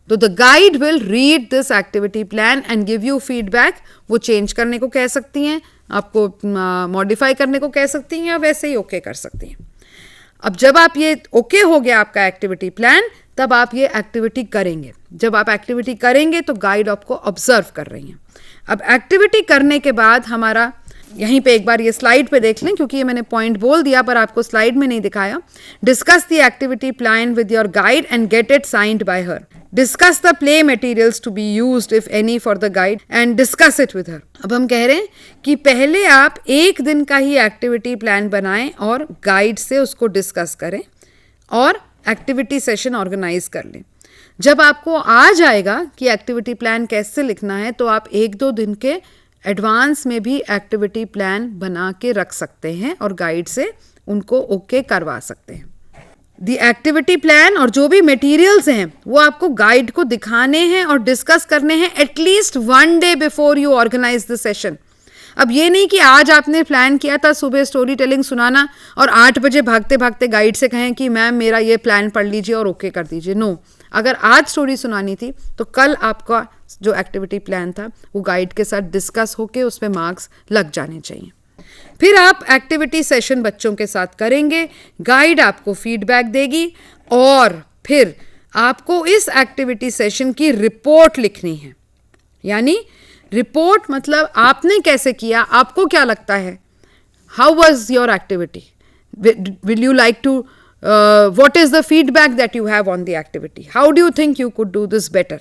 तो the guide will read this activity plan and give you feedback. वो change करने को कह सकती हैं, आपको modify करने को कह सकती हैं, या वैसे ही ओके कर सकती हैं. अब जब आप ये ओके हो गया आपका एक्टिविटी प्लान, तब आप ये एक्टिविटी करेंगे. जब आप एक्टिविटी करेंगे तो गाइड आपको ऑब्जर्व कर रही हैं. अब एक्टिविटी करने के बाद हमारा यहीं पे एक बार ये स्लाइड पे देख लें, क्योंकि ये मैंने पॉइंट बोल दिया पर आपको स्लाइड में नहीं दिखाया. Discuss the activity plan with your guide and get it signed by her. Discuss the play materials to be used if any for the guide and discuss it with her. अब हम कह रहे हैं कि पहले आप एक दिन का ही एक्टिविटी प्लान बनाएं और गाइड से उसको डिस्कस करें और एक्टिविटी सेशन ऑर्गेनाइज कर लें. जब आपको आ जाएगा कि एक्टिविटी प्लान कैसे लिखना है, तो आप 1-2 दिन के एडवांस में भी एक्टिविटी प्लान बना के रख सकते हैं और गाइड से उनको ओके करवा सकते हैं. दी एक्टिविटी प्लान और जो भी मटेरियल्स हैं वो आपको गाइड को दिखाने हैं और डिस्कस करने हैं at least 1 day before you organise the session. अब ये नहीं कि आज आपने प्लान किया था सुबह स्टोरी टेलिंग सुनाना और 8 बजे भागते भागते गाइड से कहें कि मैम मेरा ये प्लान पढ़ लीजिए और ओके कर दीजिए. नो, अगर आज स्टोरी सुनानी थी तो कल आपका जो एक्टिविटी प्लान था वो गाइड के साथ डिस्कस होके उसमें मार्क्स लग जाने चाहिए. फिर आप एक्टिविटी सेशन बच्चों के साथ करेंगे, गाइड आपको फीडबैक देगी और फिर आपको इस एक्टिविटी सेशन की रिपोर्ट लिखनी है. यानी रिपोर्ट मतलब आपने कैसे किया, आपको क्या लगता है, how was your activity, will you like to what is the feedback that you have on the activity, how do you think you could do this better.